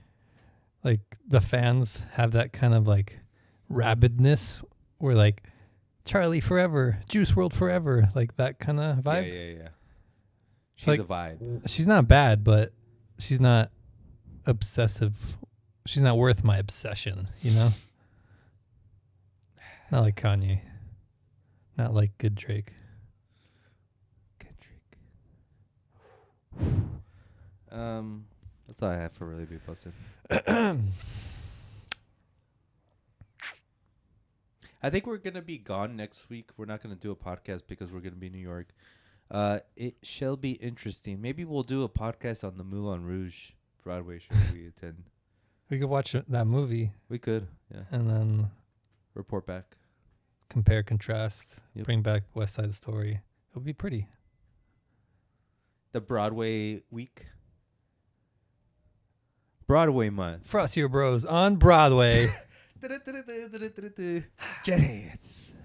like the fans have that kind of like rabidness, where like Charlie forever, Juice World forever, like that kind of vibe. Yeah. She's Like- a vibe. She's not bad, but she's not obsessive. She's not worth my obsession, you know? Not like Kanye. Not like good Drake. That's all I have for Really Be Posted. I think we're gonna be gone next week. We're not gonna do a podcast because we're gonna be in New York. It shall be interesting. Maybe we'll do a podcast on the Moulin Rouge Broadway show we attend. We could watch that movie We could, yeah. and then Report back. compare, contrast, Yep. bring back West Side Story. It'll be pretty. The Broadway week. Broadway month. Frosty Bros on Broadway. Jets.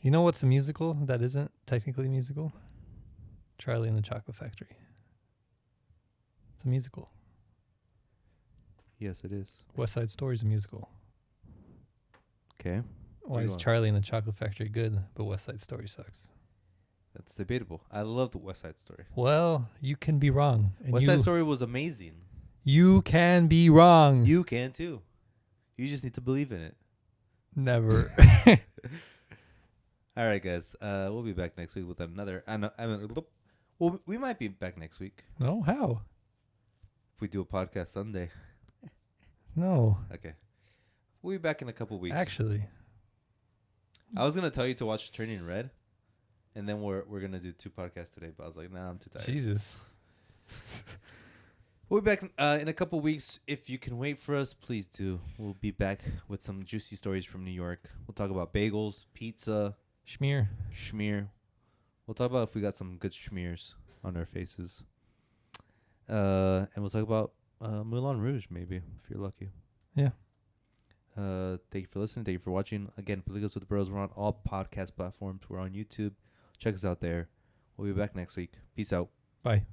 You know what's a musical that isn't technically musical? Charlie and the Chocolate Factory. It's a musical. Yes, it is. West Side Story is a musical. Okay. Why you is going? Charlie and the Chocolate Factory good, but West Side Story sucks? That's debatable. I love the West Side Story. Well, you can be wrong. And West you, Side Story was amazing. you can be wrong. You can too. You just need to believe in it. Never. All right, guys. We'll be back next week with another. Well, we might be back next week No, how? if we do a podcast Sunday. No, Okay. We'll be back in a couple weeks. actually. I was gonna tell you to watch Turning Red, and then we're gonna do 2 podcasts today. But I was like, nah, I'm too tired. Jesus. We'll be back in a couple weeks. If you can wait for us, please do. We'll be back with some juicy stories from New York. We'll talk about bagels, pizza, Schmear. schmear. We'll talk about if we got some good schmears on our faces. And we'll talk about Moulin Rouge, maybe, if you're lucky. Yeah. Thank you for listening. Thank you for watching. Again, Peliculas With The Bros. We're on all podcast platforms. We're on YouTube. Check us out there. We'll be back next week. Peace out. Bye.